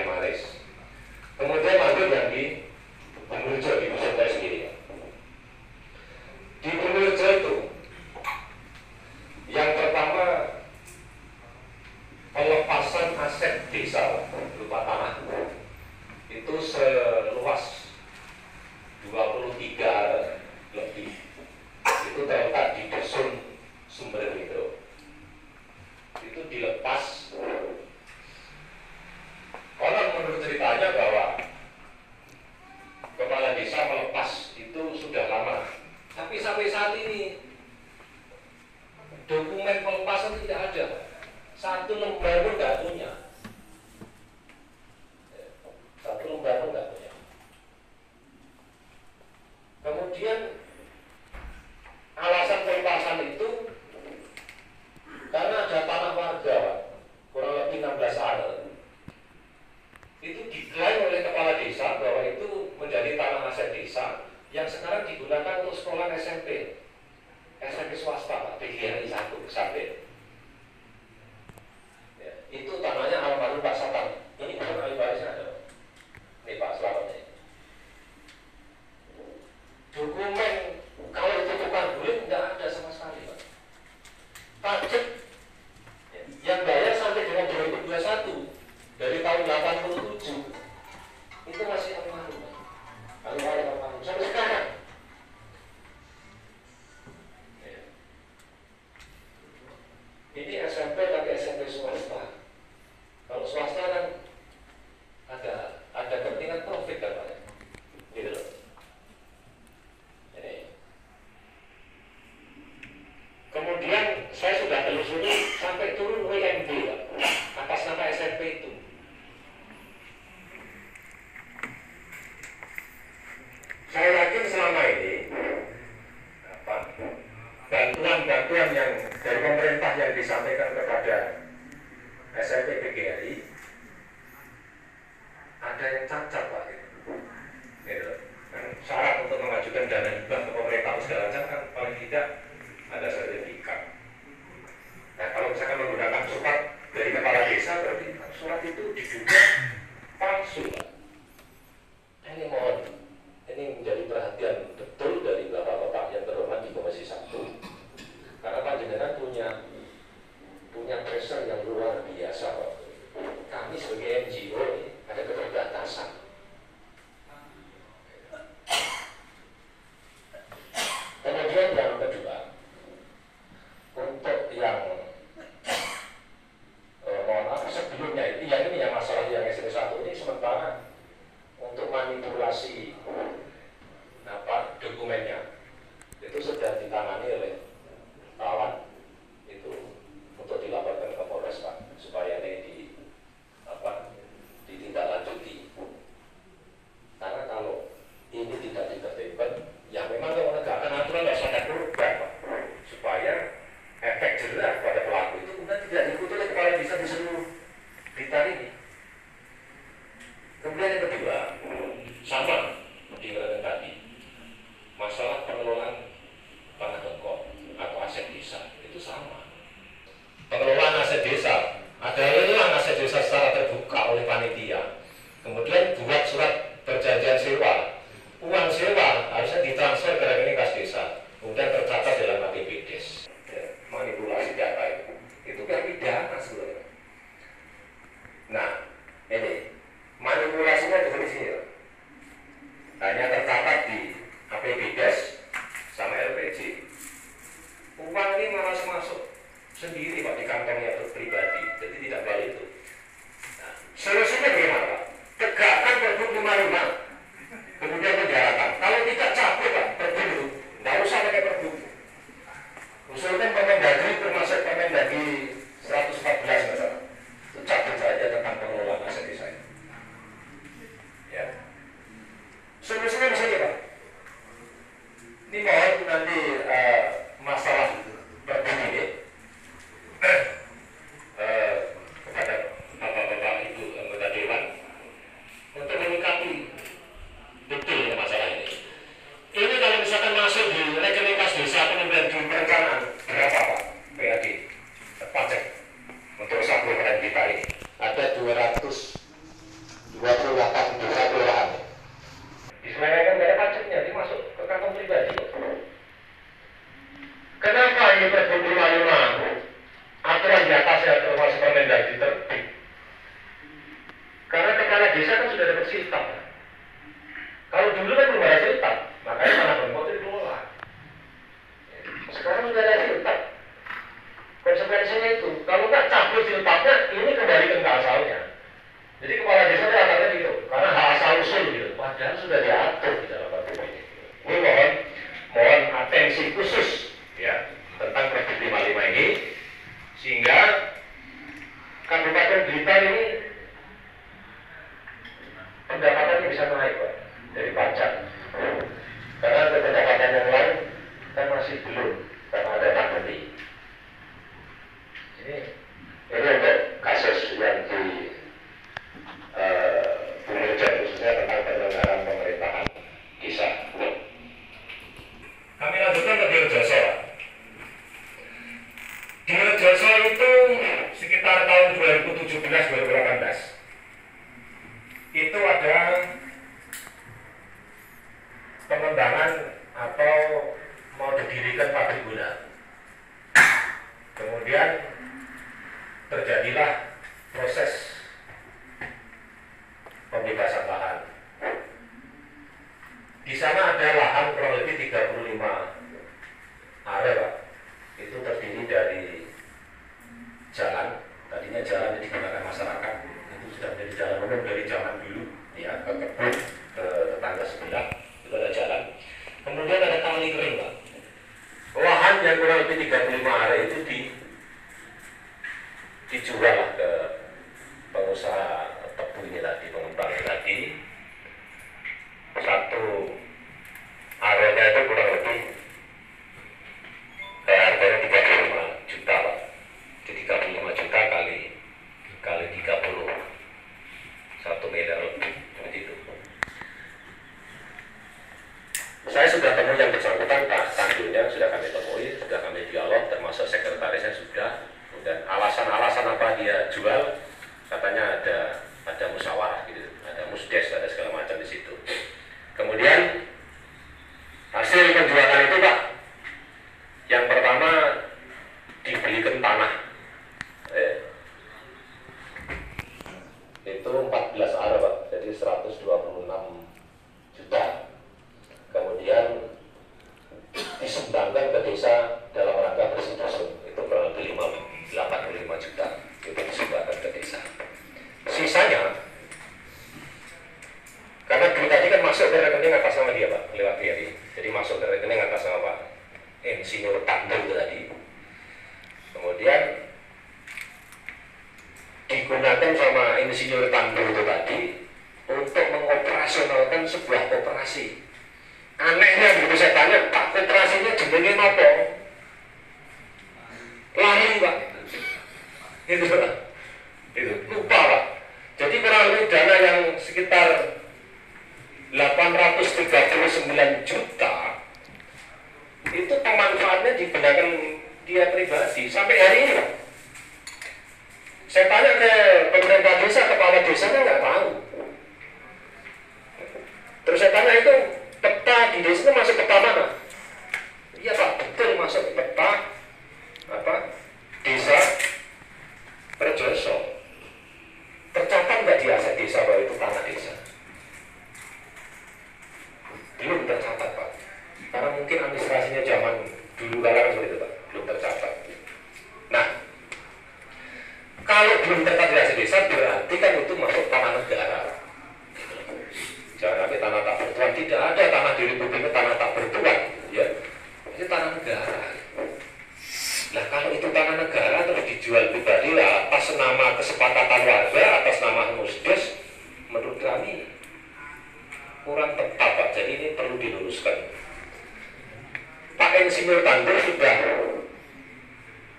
Kalimanis. Kemudian lanjut yang di Bumurjo di dusun saya sendiri. Di Bumurjo itu yang pertama pelepasan aset desa berupa tanah itu seluas 23 lebih. Itu terletak di dusun Sumber Hidro. Itu dilepas. Konon menurut ceritanya bahwa kepala desa melepas itu sudah lama, tapi sampai saat ini dokumen pelepasan tidak ada, satu lembar pun nggak punya, satu lembar pun nggak punya. Kemudian alasan pelepasan itu karena ada tanah warga kurang lebih 16 are. Itu diklaim oleh kepala desa bahwa itu menjadi tanah aset desa yang sekarang digunakan untuk sekolah SMP swasta Pak, PGRI 1 sampai. Ya, itu tanahnya almarhum Pak Satan. Ini bukan ahli warisnya ada. Ini Pak Selamat ini. Dokumen kalau itu tukar guling tidak ada sama sekali Pak. Pajak yang bayar sampai dengan 2021 dari tahun 87 itu masih almarhum sampai sekarang. Ini SMP tapi SMP swasta. Kalau swasta kan ada kepentingan profit kan Pak, gitu loh. Ini. Kemudian saya sudah telusuri sampai turun WMB Pak, atas nama SMP itu. Saya yakin selama ini bantuan-bantuan yang dari pemerintah yang disampaikan kepada SMP PGRI ada yang cacat Pak. Gitu. Kan syarat untuk mengajukan dana hibah ke pemerintah segala macam kan paling tidak ada sertifikat. Nah kalau misalkan menggunakan surat dari kepala desa berarti surat itu diduga palsu Pak. Ini mohon, ini menjadi perhatian betul dari Bapak-Bapak yang terhormat di Komisi 1, karena panjenengan punya pressure yang luar biasa Pak. Kami sebagai NGO ini ada keterbatasan. Kemudian yang kedua, untuk yang mohon maaf sebelumnya ini yang masalah yang SD1 ini sementara untuk manipulasi dokumennya itu sudah ditangani oleh kawan itu untuk dilaporkan ke Polres Pak supaya ini ditindaklanjuti. Karena kalau ini tidak ditertibkan, ya memang kalau menegakkan aturan nggak sangat berubah Pak, supaya efek jerah pada pelaku itu kemudian tidak diikuti oleh kepala desa di seluruh Blitar ini. Kemudian yang kedua sama di tadi masalah kepala desa kan sudah dapat siltap. Kalau dulu kan belum ada siltap, makanya tanah Bengkok itu dikelola. Sekarang sudah ada siltap. Konsekuensinya itu, kalau nggak cabut siltapnya, ini kembali ke asalnya. Jadi kepala desa itu akalnya gitu, karena hak asal usul gitu. Padahal sudah diatur di dalam pergub ini. Ini mohon atensi khusus ya tentang Pergub 55 ini, sehingga Kabupaten Blitar ini pendapatannya bisa naik Pak, dari pajak. Karena untuk pendapatan yang lain kan masih belum, karena ada pandemi. Ini untuk kasus yang di Bumurjan khususnya tentang penyelenggaraan pemerintahan desa. Kami lanjutkan ke Diojoso. Diojoso itu sekitar tahun 2017-2018 itu ada pengembangan atau mau didirikan pabrik gula. Kemudian terjadilah proses pembebasan lahan. Di sana ada lahan kurang lebih 35 area, Pak. Itu terdiri dari jalan, tadinya jalan yang digunakan masyarakat, itu sudah menjadi jalan umum dari zaman dulu, ya, ke kebun, ke tetangga sebelah, itu ada jalan. Kemudian ada kali kering, Pak. Lahan yang kurang lebih 35 area itu dijual lah ke pengusaha tebu ini tadi, pengembang ini tadi. Satu areanya itu kurang lebih harganya 35 juta Pak. Jadi 35 juta kali 30 1 miliar lebih seperti itu. Saya sudah temui yang bersangkutan, Pak Tanggulnya sudah kami temui, sudah kami dialog, termasuk sekretarisnya sudah. Dan alasan-alasan apa dia jual, katanya ada musyawarah gitu, ada musdes, ada segala macam di situ. Kemudian hasil penjualan itu Pak, yang pertama dibelikan tanah, itu 14 area Pak, jadi 126 juta. Kemudian disumbangkan ke desa dalam rangka bersih dusun, itu kurang lebih 85 juta, itu disumbangkan ke desa. Sisanya, karena duit tadi kan masuk ke rekening atas nama dia Pak, lewat BRI. Jadi masuk ke rekening atas nama Pak Insinyur Tanggul tadi. Kemudian digunakan sama Insinyur Tanggul itu tadi untuk mengoperasionalkan sebuah koperasi. Anehnya begitu saya tanya, Pak koperasinya jenenge apa? Lari Pak. Itu Pak. Itu lupa Pak. Jadi kurang lebih dana yang sekitar 839 juta itu pemanfaatnya digunakan dia pribadi sampai hari ini Pak. Saya tanya ke pemerintah desa, kepala desa kan nggak tahu. Terus saya tanya itu peta di desa itu masuk peta mana? Iya Pak, betul masuk peta desa Perjoso. Tercatat nggak di aset desa bahwa itu tanah desa? Belum tercatat Pak, karena mungkin administrasinya zaman dulu kala seperti itu Pak, belum tercatat. Nah, kalau belum tercatat di aset desa berarti kan itu masuk tanah negara. Jangan sampai tanah tak bertuan, tidak ada tanah di Republik ini tanah tak bertuan, ya, itu tanah negara. Nah kalau itu tanah negara terus dijual pribadi lah atas nama kesepakatan warga, atas nama musdes, menurut kami kurang tepat Pak. Jadi ini perlu diluruskan. Pak Insinyur Tanggul sudah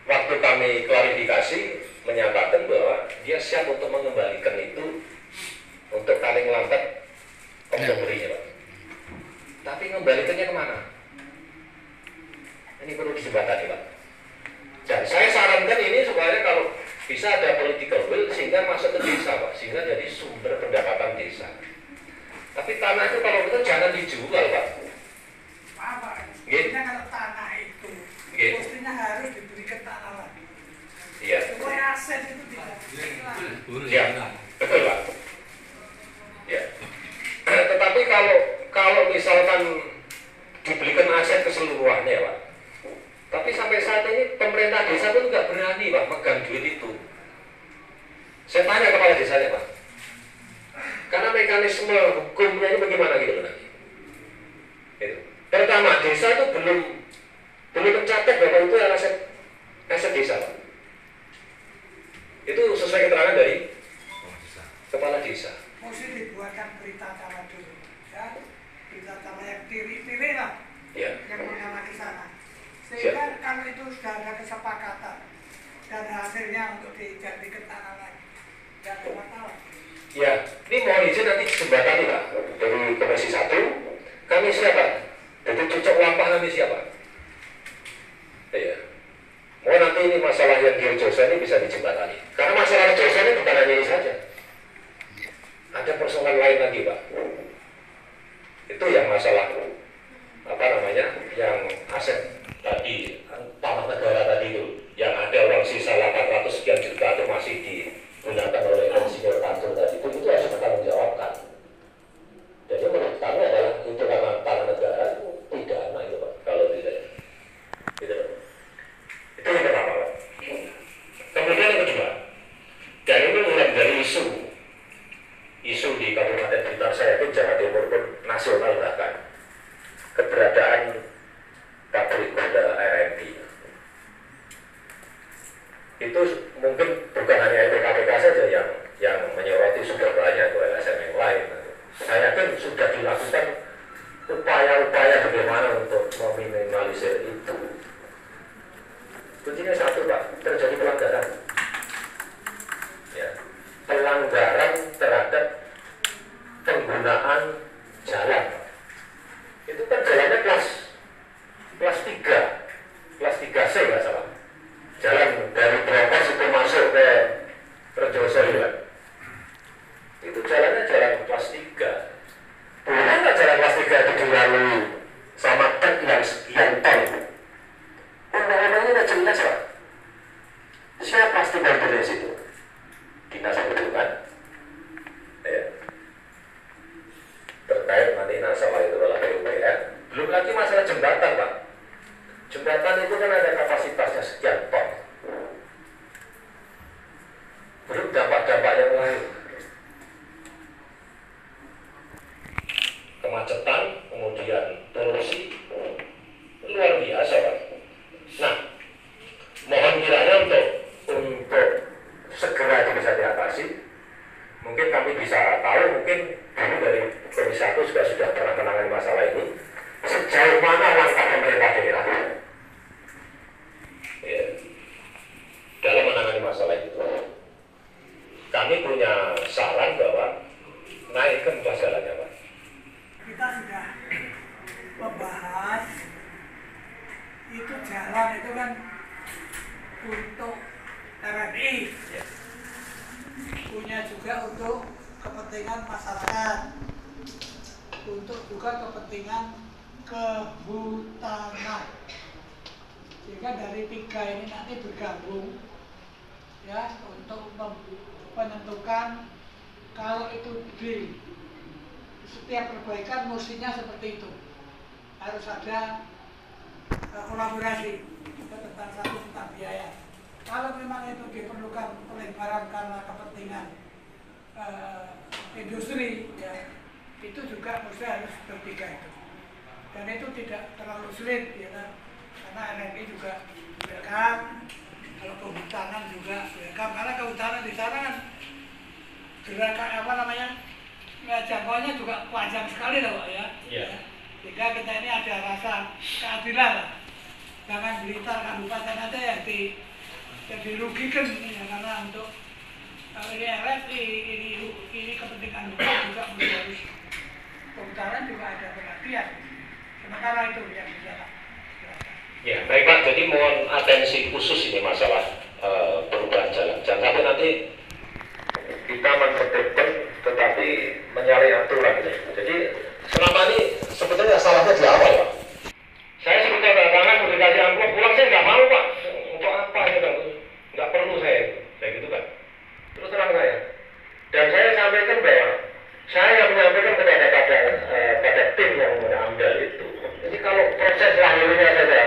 waktu kami klarifikasi menyatakan bahwa dia siap untuk mengembalikan itu untuk paling lambat pemberinya Pak. Tapi mengembalikannya kemana? Ini perlu dijembatani Pak. Dan saya sarankan ini supaya kalau bisa ada political will sehingga masuk ke desa Pak, sehingga jadi sumber pendapatan desa. Tapi tanah itu kalau betul jangan dijual Pak. Pak, gitu. kalau tanah itu Gitu. mestinya harus diberikan tanah lagi. Iya. Supaya aset itu tidak hilang. Ya, betul Pak. mekanisme hukumnya ini bagaimana gitu loh nanti. Itu. Pertama, desa itu belum mencatat bahwa itu aset desa, Pak. Itu sesuai keterangan dari kepala desa. Mesti dibuatkan berita acara dulu, ya, berita acara yang tiri lah, Ya. yang mengarah ke sana. Sehingga kalau itu sudah ada kesepakatan dan hasilnya untuk dijadikan tanah lagi, tidak ada masalah. Ya, ini mohon izin nanti jembatani Pak dari Komisi 1. Kami siapa? Jadi cocok lampah nanti siapa? Iya. Mohon nanti ini masalah yang di Rejoso ini bisa dijembatani. Karena masalah Rejoso ini bukan hanya ini saja. Ada persoalan lain lagi Pak. Itu yang masalah apa namanya? Yang aset tadi tanah negara tadi itu yang ada orang sisa 800 sekian juta itu masih digunakan oleh insinyur kantor tadi itu harus bertanggungjawabkan. Jadi menurut kami adalah itu karena tanah negara itu pidana itu Pak kalau tidak. Gitu. Itu yang pertama Pak. Kemudian yang kedua, dan ini mulai dari isu di Kabupaten Blitar, saya pun Jawa Timur pun nasional bahkan keberadaan pabrik gula RMP. Itu mungkin bukan hanya LPKPK saja yang menyoroti, sudah banyak LSM yang lain. Saya yakin sudah dilakukan upaya-upaya bagaimana untuk meminimalisir itu. Kuncinya satu Pak, terjadi pelanggaran. Ya, pelanggaran terhadap penggunaan jalan. Itu kan jalannya kelas 3C nggak salah. Jalan dari Brebes itu masuk ke Rejoso kan. Itu jalannya jalan kelas 3. Boleh nggak jalan kelas 3 itu dilalui sama truk yang sekian ton? Undang-undangnya udah jelas Pak. Siapa pasti dari situ? Dinas Perhubungan. Ya. Terkait nanti masalah itu adalah PUPR. Belum lagi masalah jembatan Pak. Jembatan itu kan ada kapasitasnya sekian ton. Belum dampak-dampak yang lain. Kemacetan, kemudian polusi, luar biasa Pak. Nah, mohon kiranya untuk segera itu bisa diatasi. Mungkin kami bisa tahu, mungkin dulu dari Komisi 1 juga sudah pernah menangani masalah ini. Sejauh mana langkah pemerintah daerah ya, dalam menangani masalah itu? Kami punya saran bahwa naikkan ruas jalannya Pak. Kita sudah membahas itu jalan itu kan untuk RMI, Ya. punya juga untuk kepentingan masyarakat, untuk juga kepentingan kehutanan, sehingga dari 3 ini nanti bergabung ya untuk menentukan kalau itu di setiap perbaikan mestinya seperti itu, harus ada kolaborasi tentang biaya. Kalau memang itu diperlukan pelebaran karena kepentingan industri, ya, itu juga mesti harus bertiga itu. Dan itu tidak terlalu sulit, ya kan? Karena RMI juga welcome, kalau kehutanan juga welcome, karena kehutanan di sana kan gerakan apa namanya, jangkauannya juga panjang sekali loh Pak ya. Iya. Sehingga kita ini ada rasa keadilan lah. Jangan Blitar kabupaten aja yang dirugikan ya, karena untuk ini RMI, ini kepentingan hukum juga harus kehutanan juga ada perhatian. Sementara itu yang bisa Pak. Ya, baik Pak. Jadi mohon atensi khusus ini masalah perubahan jalan. Jangan sampai nanti kita menertibkan tetapi menyalahi aturan. Jadi selama ini sebetulnya salahnya di awal Pak. Saya sebetulnya belakangan udah kasih amplop pulang, saya nggak mau Pak. Untuk apa ya Bang? Nggak perlu saya gitu kan. Terus terang saya. Dan saya sampaikan bahwa saya menyampaikan pada tim yang mengambil itu. Jadi kalau proses lahirnya saja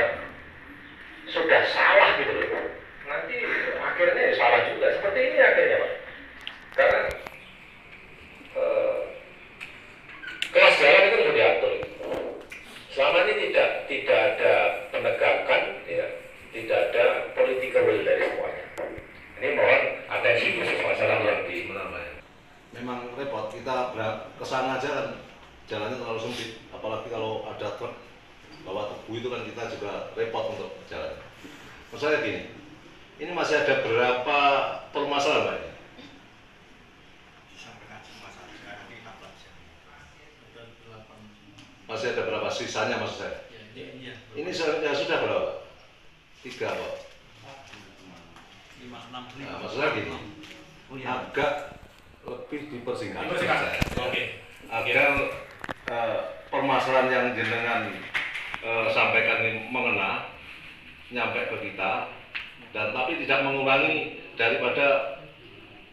sudah salah gitu loh, nanti akhirnya salah juga. Seperti ini akhirnya Pak. Karena memang repot. Kita ke sana aja kan jalannya terlalu sempit, apalagi kalau ada truk bawa tebu itu kan kita juga repot untuk jalan. Maksud saya gini, ini masih ada berapa permasalahan Pak? Masih ada berapa sisanya maksud saya? Ini ya sudah berapa? 3 Pak. 5, 6, Nah, maksud saya gini, agak lebih dipersingkat. Agar permasalahan yang jenengan sampaikan ini mengena, nyampe ke kita, dan tapi tidak mengurangi daripada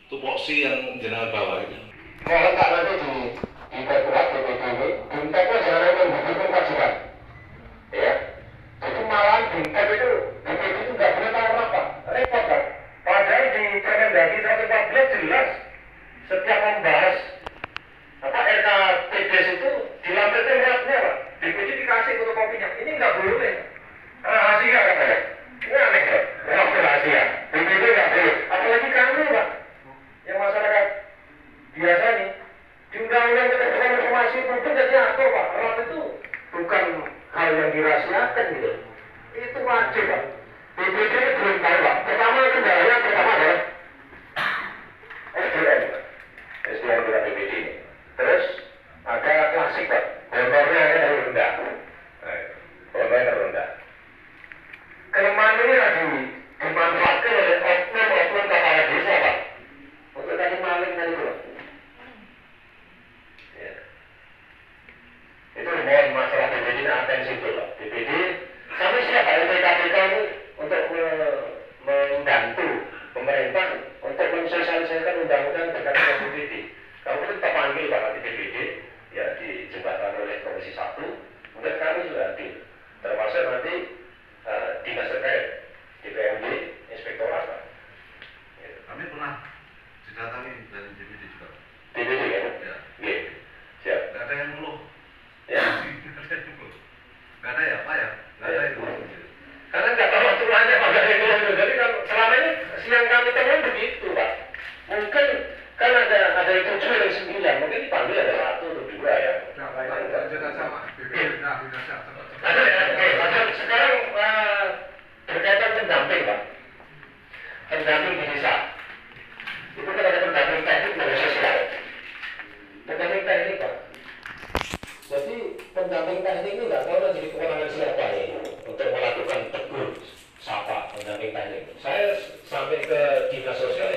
tupoksi yang jenengan bawa gitu. Mohon tak nanti di bergerak BPDW, BIMTEK-nya jangan membutuhkan kajian. Ya, jadi malahan BIMTEK itu, BPD itu nggak boleh tahu apa, repot kan? Padahal di Permendagri 114 jelas setiap membahas RKPDS itu dilampirkan rapnya Pak. BPD dikasih fotokopinya. Ini nggak boleh. Rahasia katanya. Ini aneh Pak. Nggak rahasia. BPD nggak boleh. Apalagi kami Pak, yang masyarakat biasa nih. Di Undang-Undang Keterbukaan Informasi Publik jadi atur Pak. Rat itu bukan hal yang dirahasiakan gitu. Itu wajib Pak. BPD belum tahu Pak. Pertama kendalanya adalah SDM. SDM dengan BPD. Terus ada klasik Pak. Honornya terlalu rendah. Honornya terlalu rendah. Kelemahan ini lagi dimanfaatkan oleh oknum kepala desa Pak. Untuk tadi maling tadi itu. Ya. Itu mohon masalah BPD atensi itu Pak. BPD kami siap LPKPK ini untuk membantu pemerintah untuk mensosialisasikan undang-undang terkait dengan BPD. Kamu kita panggil Pak nanti BPD ya dijembatkan oleh Komisi 1, kemudian kami sudah hadir, termasuk nanti dinas terkait DPMD, Inspektorat Pak. Kami pernah didatangi dari BPD juga. BPD ya? Ya. Iya. Siap. Nggak ada yang ngeluh. Ya. Nggak ada ya Pak ya? Nggak ada yang ngeluh. Karena nggak tahu aturannya Pak, nggak ada yang ngomong. Jadi kan selama ini yang kami temui begitu Pak. Mungkin kan ada yang 7 ada yang 9, mungkin dipanggil ada 1 atau 2 ya. Ada ya, oke. Sekarang berkaitan pendamping Pak. Pendamping di desa. Itu kan ada pendamping teknik dan sosial. Pendamping teknik Pak. Jadi pendamping teknik ini nggak tahu jadi kewenangan siapa ini untuk melakukan tegur sapa pendamping teknik. Saya sampai ke dinas sosial,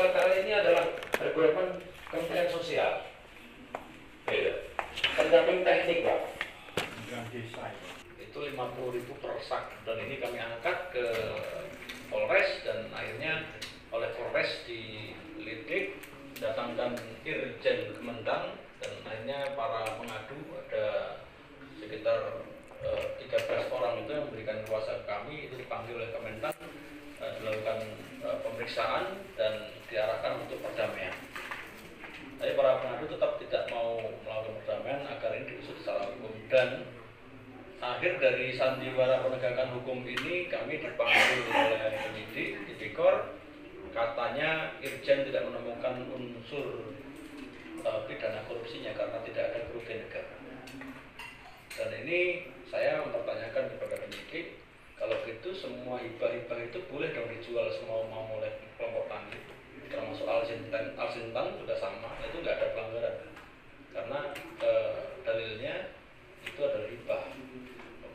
karena ini adalah rekrutmen Kementerian Sosial. Beda. Pendamping teknik Pak. Itu 50.000 per sak, dan ini kami angkat ke Polres dan akhirnya oleh Polres dilidik, datangkan Irjen Kementan, dan akhirnya para pengadu ada sekitar 13 orang itu yang memberikan kuasa kami itu dipanggil oleh Kementan, dilakukan pemeriksaan dan diarahkan untuk perdamaian. Tapi para pengadu tetap tidak mau melakukan perdamaian agar ini diusut secara hukum, dan akhir dari sandiwara penegakan hukum ini kami dipanggil oleh penyidik tipikor, katanya Irjen tidak menemukan unsur pidana korupsinya karena tidak ada kerugian negara. Dan ini saya mempertanyakan kepada penyidik, kalau gitu semua hibah-hibah itu boleh dong dijual semua mau oleh kelompok tani, termasuk Alsintan juga sama, itu nggak ada pelanggaran karena dalilnya itu adalah hibah.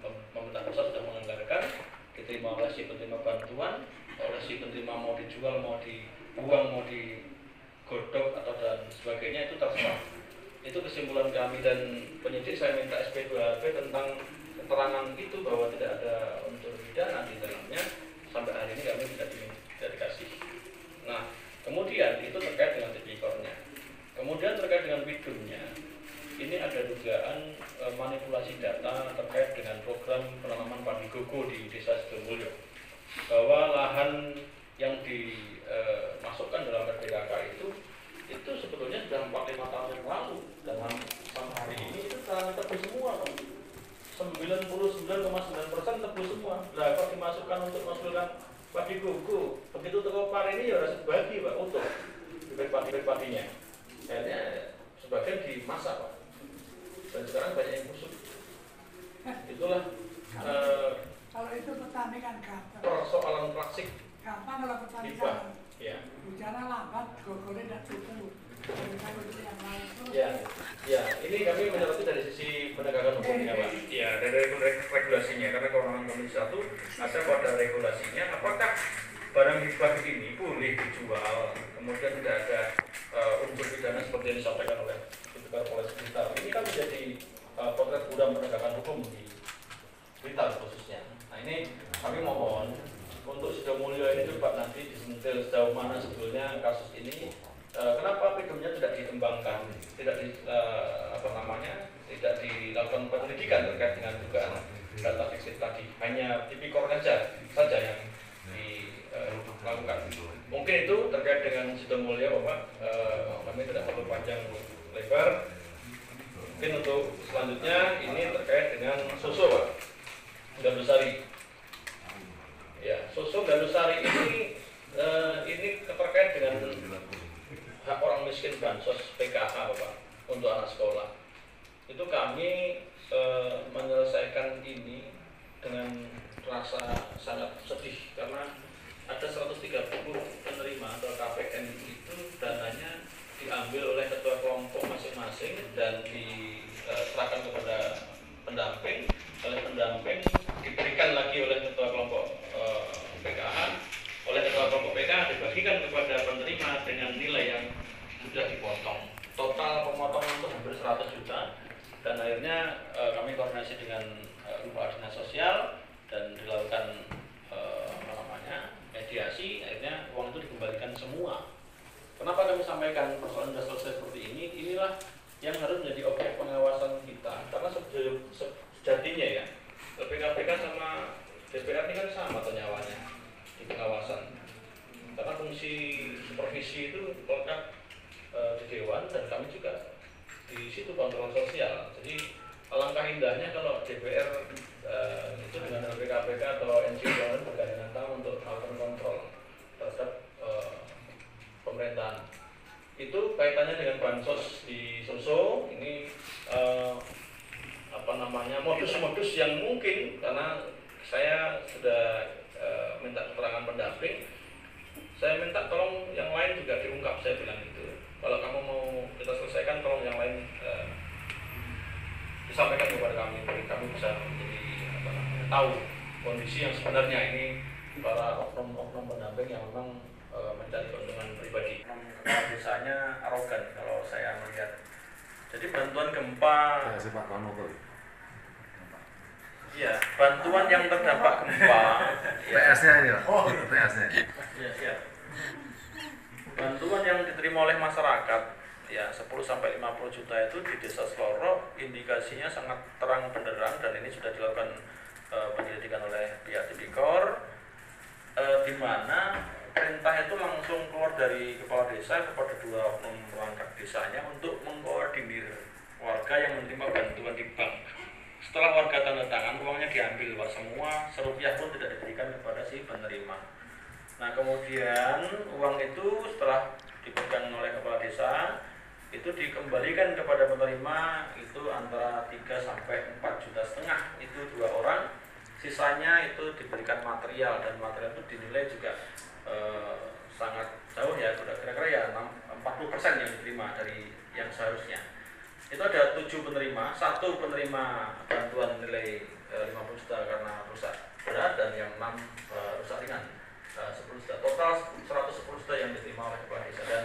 Pemerintah pusat sudah menganggarkan, diterima oleh si penerima bantuan, oleh si penerima mau dijual, mau dibuang, mau digodok atau dan sebagainya itu terserah. Itu kesimpulan kami, dan penyidik saya minta SP2HP tentang keterangan itu bahwa tidak ada unsur pidana di dalamnya. Sampai hari ini kami tidak dikasih. Nah, kemudian itu terkait dengan tipikornya. Kemudian terkait dengan bidungnya, ini ada dugaan manipulasi data terkait dengan program penanaman padi koko di Desa Sidomulyo, bahwa lahan yang dimasukkan dalam RPKK itu sebetulnya sudah 4-5 tahun yang lalu, dan sampai hari ini itu telah tebus semua, 99,9% tebus semua. Lah kok dimasukkan untuk menghasilkan padi koko, begitu toko par ini ya harus dibagi Pak, utuh bibit padinya. dan sekarang banyak yang busuk. Itulah Kalau itu petani kan gampang. persoalan klasik Gampang kalau petani hibah. kan. Ya. Hujannya lambat, gogolnya tidak cukup. Ya, ini kami menyoroti dari sisi penegakan hukumnya, Pak. Ya, dari regulasinya, karena kewenangan Komisi 1 ada pada regulasinya, apakah barang hibah ini boleh dijual, kemudian tidak ada unsur pidana seperti yang disampaikan oleh Tipikor Polres Blitar. Ini kan menjadi potret buram penegakan hukum di Blitar khususnya. Nah, ini kami mohon untuk Sidomulyo ini coba nanti disentil sejauh mana sebetulnya kasus ini. Kenapa videonya tidak dikembangkan, tidak tidak dilakukan penyelidikan terkait dengan dugaan data fiktif tadi, hanya Tipikor saja yang dilakukan. Mungkin itu terkait dengan Sidomulyo, Bapak. Kami tidak perlu panjang lebar. Mungkin untuk selanjutnya ini terkait dengan Soso, Pak, Gandusari. Ya, Soso Gandusari ini terkait dengan hak orang miskin bansos PKH, Bapak, untuk anak sekolah. Itu kami menyelesaikan ini dengan rasa sangat sedih karena ada 130 penerima atau KPN itu dananya diambil oleh ketua kelompok masing-masing dan diserahkan kepada pendamping. Oleh pendamping diberikan lagi oleh ketua kelompok PKH. Oleh ketua kelompok PKH dibagikan kepada penerima dengan nilai yang sudah dipotong. Total pemotongan itu hampir 100 juta. Dan akhirnya kami koordinasi dengan Kepala Dinas Sosial dan dilakukan mediasi. Akhirnya uang itu dikembalikan semua. Kenapa kami sampaikan persoalan sudah selesai seperti ini? Inilah yang harus menjadi objek pengawasan kita. Karena sejatinya ya, LPKPK sama DPR ini kan sama nyawanya di pengawasan. Karena fungsi supervisi itu lekat di Dewan dan kami juga di situ kontrol sosial. Jadi alangkah indahnya kalau DPR itu dengan LPKPK atau NGO bergandingan tangan untuk melakukan kontrol terhadap pemerintahan. Itu kaitannya dengan bansos di Soso ini modus-modus yang mungkin karena saya sudah minta keterangan pendamping. Saya minta tolong yang lain juga diungkap, saya bilang gitu. Kalau kamu mau kita selesaikan, tolong yang lain disampaikan kepada kami bisa menjadi tahu kondisi yang sebenarnya ini para oknum-oknum pendamping yang memang mencari keuntungan pribadi. Kepala desanya arogan kalau saya melihat. Jadi bantuan gempa. Iya, bantuan yang terdampak gempa. PS-nya ini, Pak. PS-nya. Iya, siap. Bantuan yang diterima oleh masyarakat ya 10-50 juta itu di Desa Sloro indikasinya sangat terang benderang dan ini sudah dilakukan penyelidikan oleh pihak Tipikor di mana perintah itu langsung keluar dari kepala desa kepada dua oknum perangkat desanya untuk mengkoordinir warga yang menerima bantuan di bank. Setelah warga tanda tangan, uangnya diambil, Pak, semua, serupiah pun tidak diberikan kepada si penerima. Nah, kemudian uang itu setelah diberikan oleh kepala desa, itu dikembalikan kepada penerima itu antara 3 sampai 4,5 juta itu 2 orang. Sisanya itu diberikan material dan material itu dinilai juga sangat jauh ya, kira-kira ya 40% yang diterima dari yang seharusnya. Itu ada 7 penerima, 1 penerima bantuan nilai 50 juta karena rusak berat dan yang 6 rusak ringan 10 juta. Total 110 juta yang diterima oleh kepala desa dan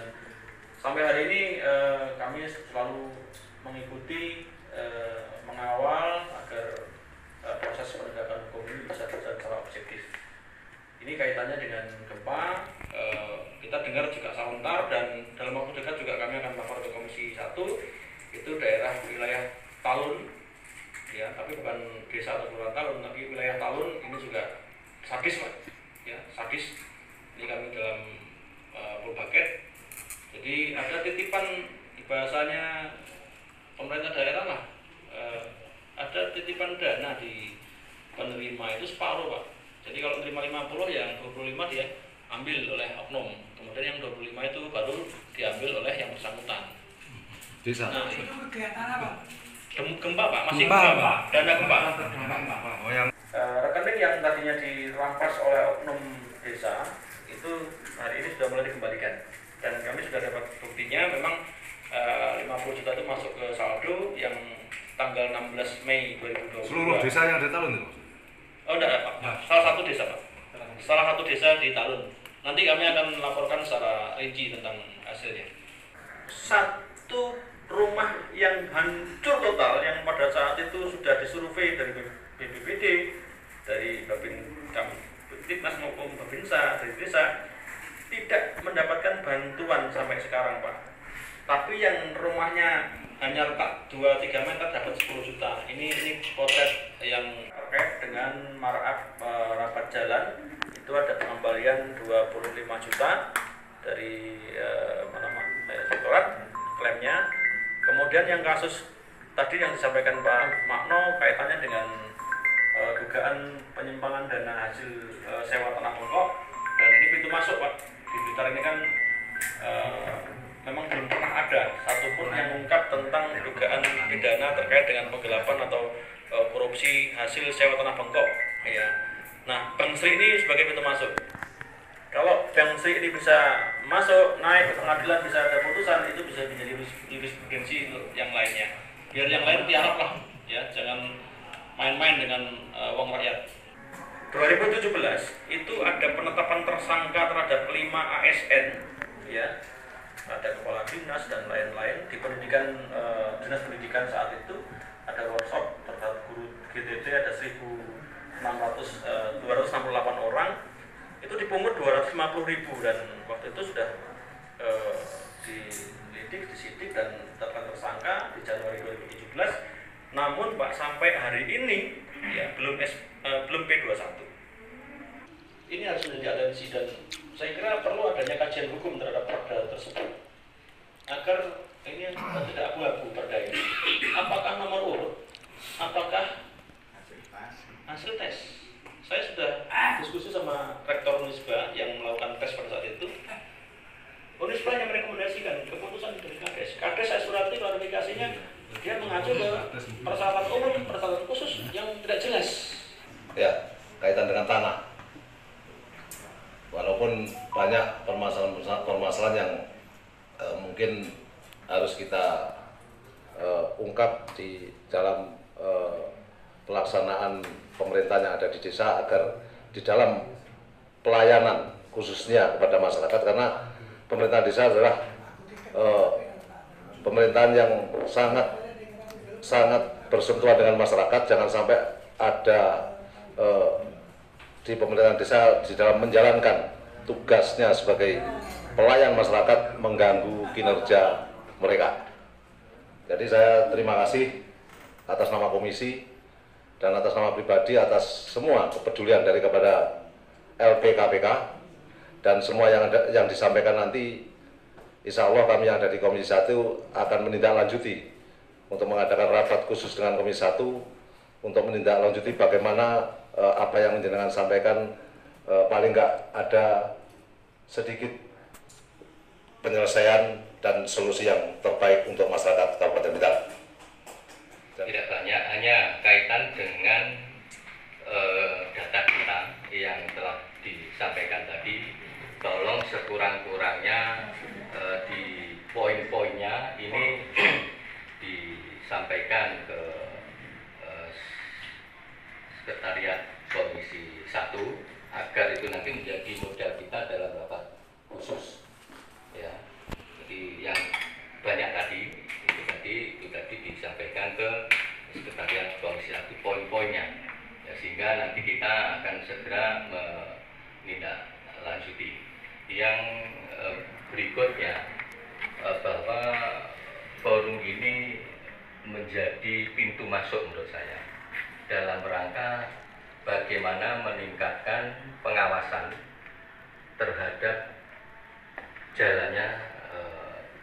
sampai hari ini kami selalu mengikuti mengawal agar proses penegakan hukum ini bisa berjalan secara objektif. Ini kaitannya dengan gempa, kita dengar juga sebentar dan dalam waktu dekat juga kami akan lapor ke Komisi 1. Itu daerah wilayah Talun ya, tapi bukan desa atau kelurahan Talun, tapi wilayah Talun ini juga sadis, Pak. Ya, sadis. Ini kami dalam Purbaket. Jadi ada titipan bahasanya pemerintah daerah lah, ada titipan dana di penerima itu separuh, Pak. Jadi kalau terima 50 yang 25 dia ambil oleh oknum, kemudian yang 25 itu baru diambil oleh yang bersangkutan. Desa. Nah, itu kegiatan apa? Gempa Pak, masih Gempa, gempa Pak, Pak. dana gempa. Oh yang Rekening yang tadinya dirampas oleh oknum desa itu hari ini sudah mulai dikembalikan dan kami sudah dapat buktinya memang 50 juta itu masuk ke saldo yang tanggal 16 Mei 2022. Seluruh desa yang ada Talun itu? Oh enggak Pak, salah satu desa Pak. Salah satu desa di Talun. Nanti kami akan melaporkan secara rinci tentang hasilnya. Satu rumah yang hancur total yang pada saat itu sudah disurvei dari BPBD, dari Babinkas maupun Babinsa, dari desa tidak mendapatkan bantuan sampai sekarang Pak. Tapi yang rumahnya hanya retak 2-3 meter dapat 10 juta. Ini potret yang terkait dengan markup rapat jalan itu ada pengembalian 25 juta dari Direktorat klaimnya. Kemudian yang kasus tadi yang disampaikan Pak Makno kaitannya dengan dugaan penyimpangan dana hasil sewa tanah bengkok, dan ini pintu masuk Pak. Di Blitar ini kan memang belum pernah ada satupun yang mengungkap tentang dugaan pidana terkait dengan penggelapan atau korupsi hasil sewa tanah bengkok. Ya. Nah, Bang Sri ini sebagai pintu masuk. Kalau Bang Sri ini bisa masuk, naik ke pengadilan, bisa ada putusan, itu bisa menjadi jurisprudensi yang lainnya. Biar yang lain tiarap lah, ya, jangan main-main dengan uang rakyat. 2017 itu ada penetapan tersangka terhadap 5 ASN, ya, ada kepala dinas dan lain-lain di pendidikan dinas pendidikan saat itu ada workshop terhadap guru GTD ada 268 orang. Itu dipungut 250.000 dan waktu itu sudah dilidik, disidik dan ditetapkan tersangka di Januari 2017. Namun Pak sampai hari ini ya belum P21. Ini harus menjadi atensi dan saya kira perlu adanya kajian hukum terhadap perda tersebut agar ini tidak abu-abu perda ini. Apakah nomor urut? Apakah hasil tes? Saya sudah diskusi sama Rektor Unisba yang melakukan tes pada saat itu. Unisba yang merekomendasikan keputusan dari Kades. Kades saya surati klarifikasinya, dia mengacu ke persyaratan umum, persyaratan khusus yang tidak jelas. Ya, kaitan dengan tanah. Walaupun banyak permasalahan yang mungkin harus kita ungkap di dalam pelaksanaan pemerintah yang ada di desa agar di dalam pelayanan khususnya kepada masyarakat, karena pemerintahan desa adalah pemerintahan yang sangat bersentuhan dengan masyarakat. Jangan sampai ada di pemerintahan desa di dalam menjalankan tugasnya sebagai pelayan masyarakat mengganggu kinerja mereka. Jadi saya terima kasih atas nama komisi dan atas nama pribadi atas semua kepedulian dari kepada LPKPK dan semua yang disampaikan nanti. Insya Allah kami yang ada di Komisi 1 akan menindaklanjuti untuk mengadakan rapat khusus dengan Komisi 1 untuk menindaklanjuti bagaimana apa yang jenengan sampaikan, paling nggak ada sedikit penyelesaian dan solusi yang terbaik untuk masyarakat Kabupaten Blitar. Tidak banyak, hanya kaitan dengan data kita yang telah disampaikan tadi. Tolong sekurang-kurangnya di poin-poinnya ini disampaikan ke Sekretariat Komisi 1 agar itu nanti menjadi modal kita dalam rapat khusus. Ya, jadi yang banyak tadi itu tadi disampaikan ke Sekretariat Komisi 1 poin-poinnya, ya, sehingga nanti kita akan segera menindaklanjuti. Yang berikutnya bahwa forum ini menjadi pintu masuk menurut saya dalam rangka bagaimana meningkatkan pengawasan terhadap jalannya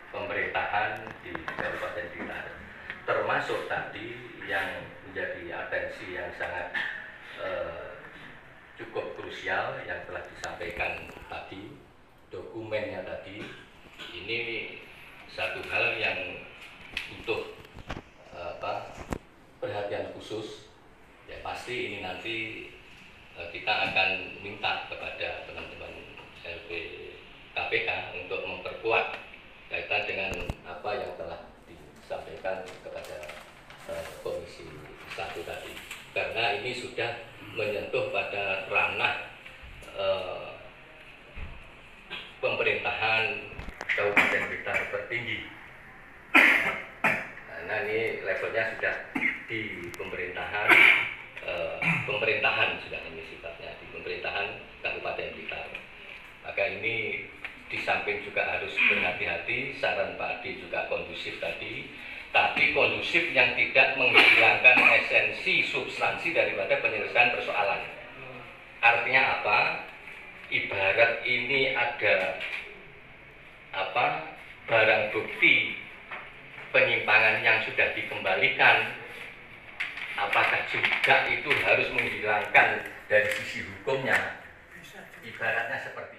pemerintahan di Kabupaten Blitar, termasuk tadi yang menjadi atensi yang sangat cukup krusial yang telah disampaikan tadi, dokumennya tadi. Ini satu hal yang butuh nanti kita akan minta kepada teman-teman LPKPK untuk memperkuat kaitan dengan apa yang telah disampaikan kepada Komisi 1 tadi, karena ini sudah menyentuh pada ranah pemerintahan Kabupaten Blitar tertinggi. Nah, ini levelnya sudah di pemerintahan sudah ini sifatnya di pemerintahan Kabupaten Blitar. Maka ini di samping juga harus berhati-hati, saran Pak Adi juga kondusif tadi, tapi kondusif yang tidak menghilangkan esensi substansi daripada penyelesaian persoalan. Artinya apa? Ibarat ini ada barang bukti penyimpangan yang sudah dikembalikan, apakah juga itu harus menghilangkan dari sisi hukumnya? Ibaratnya seperti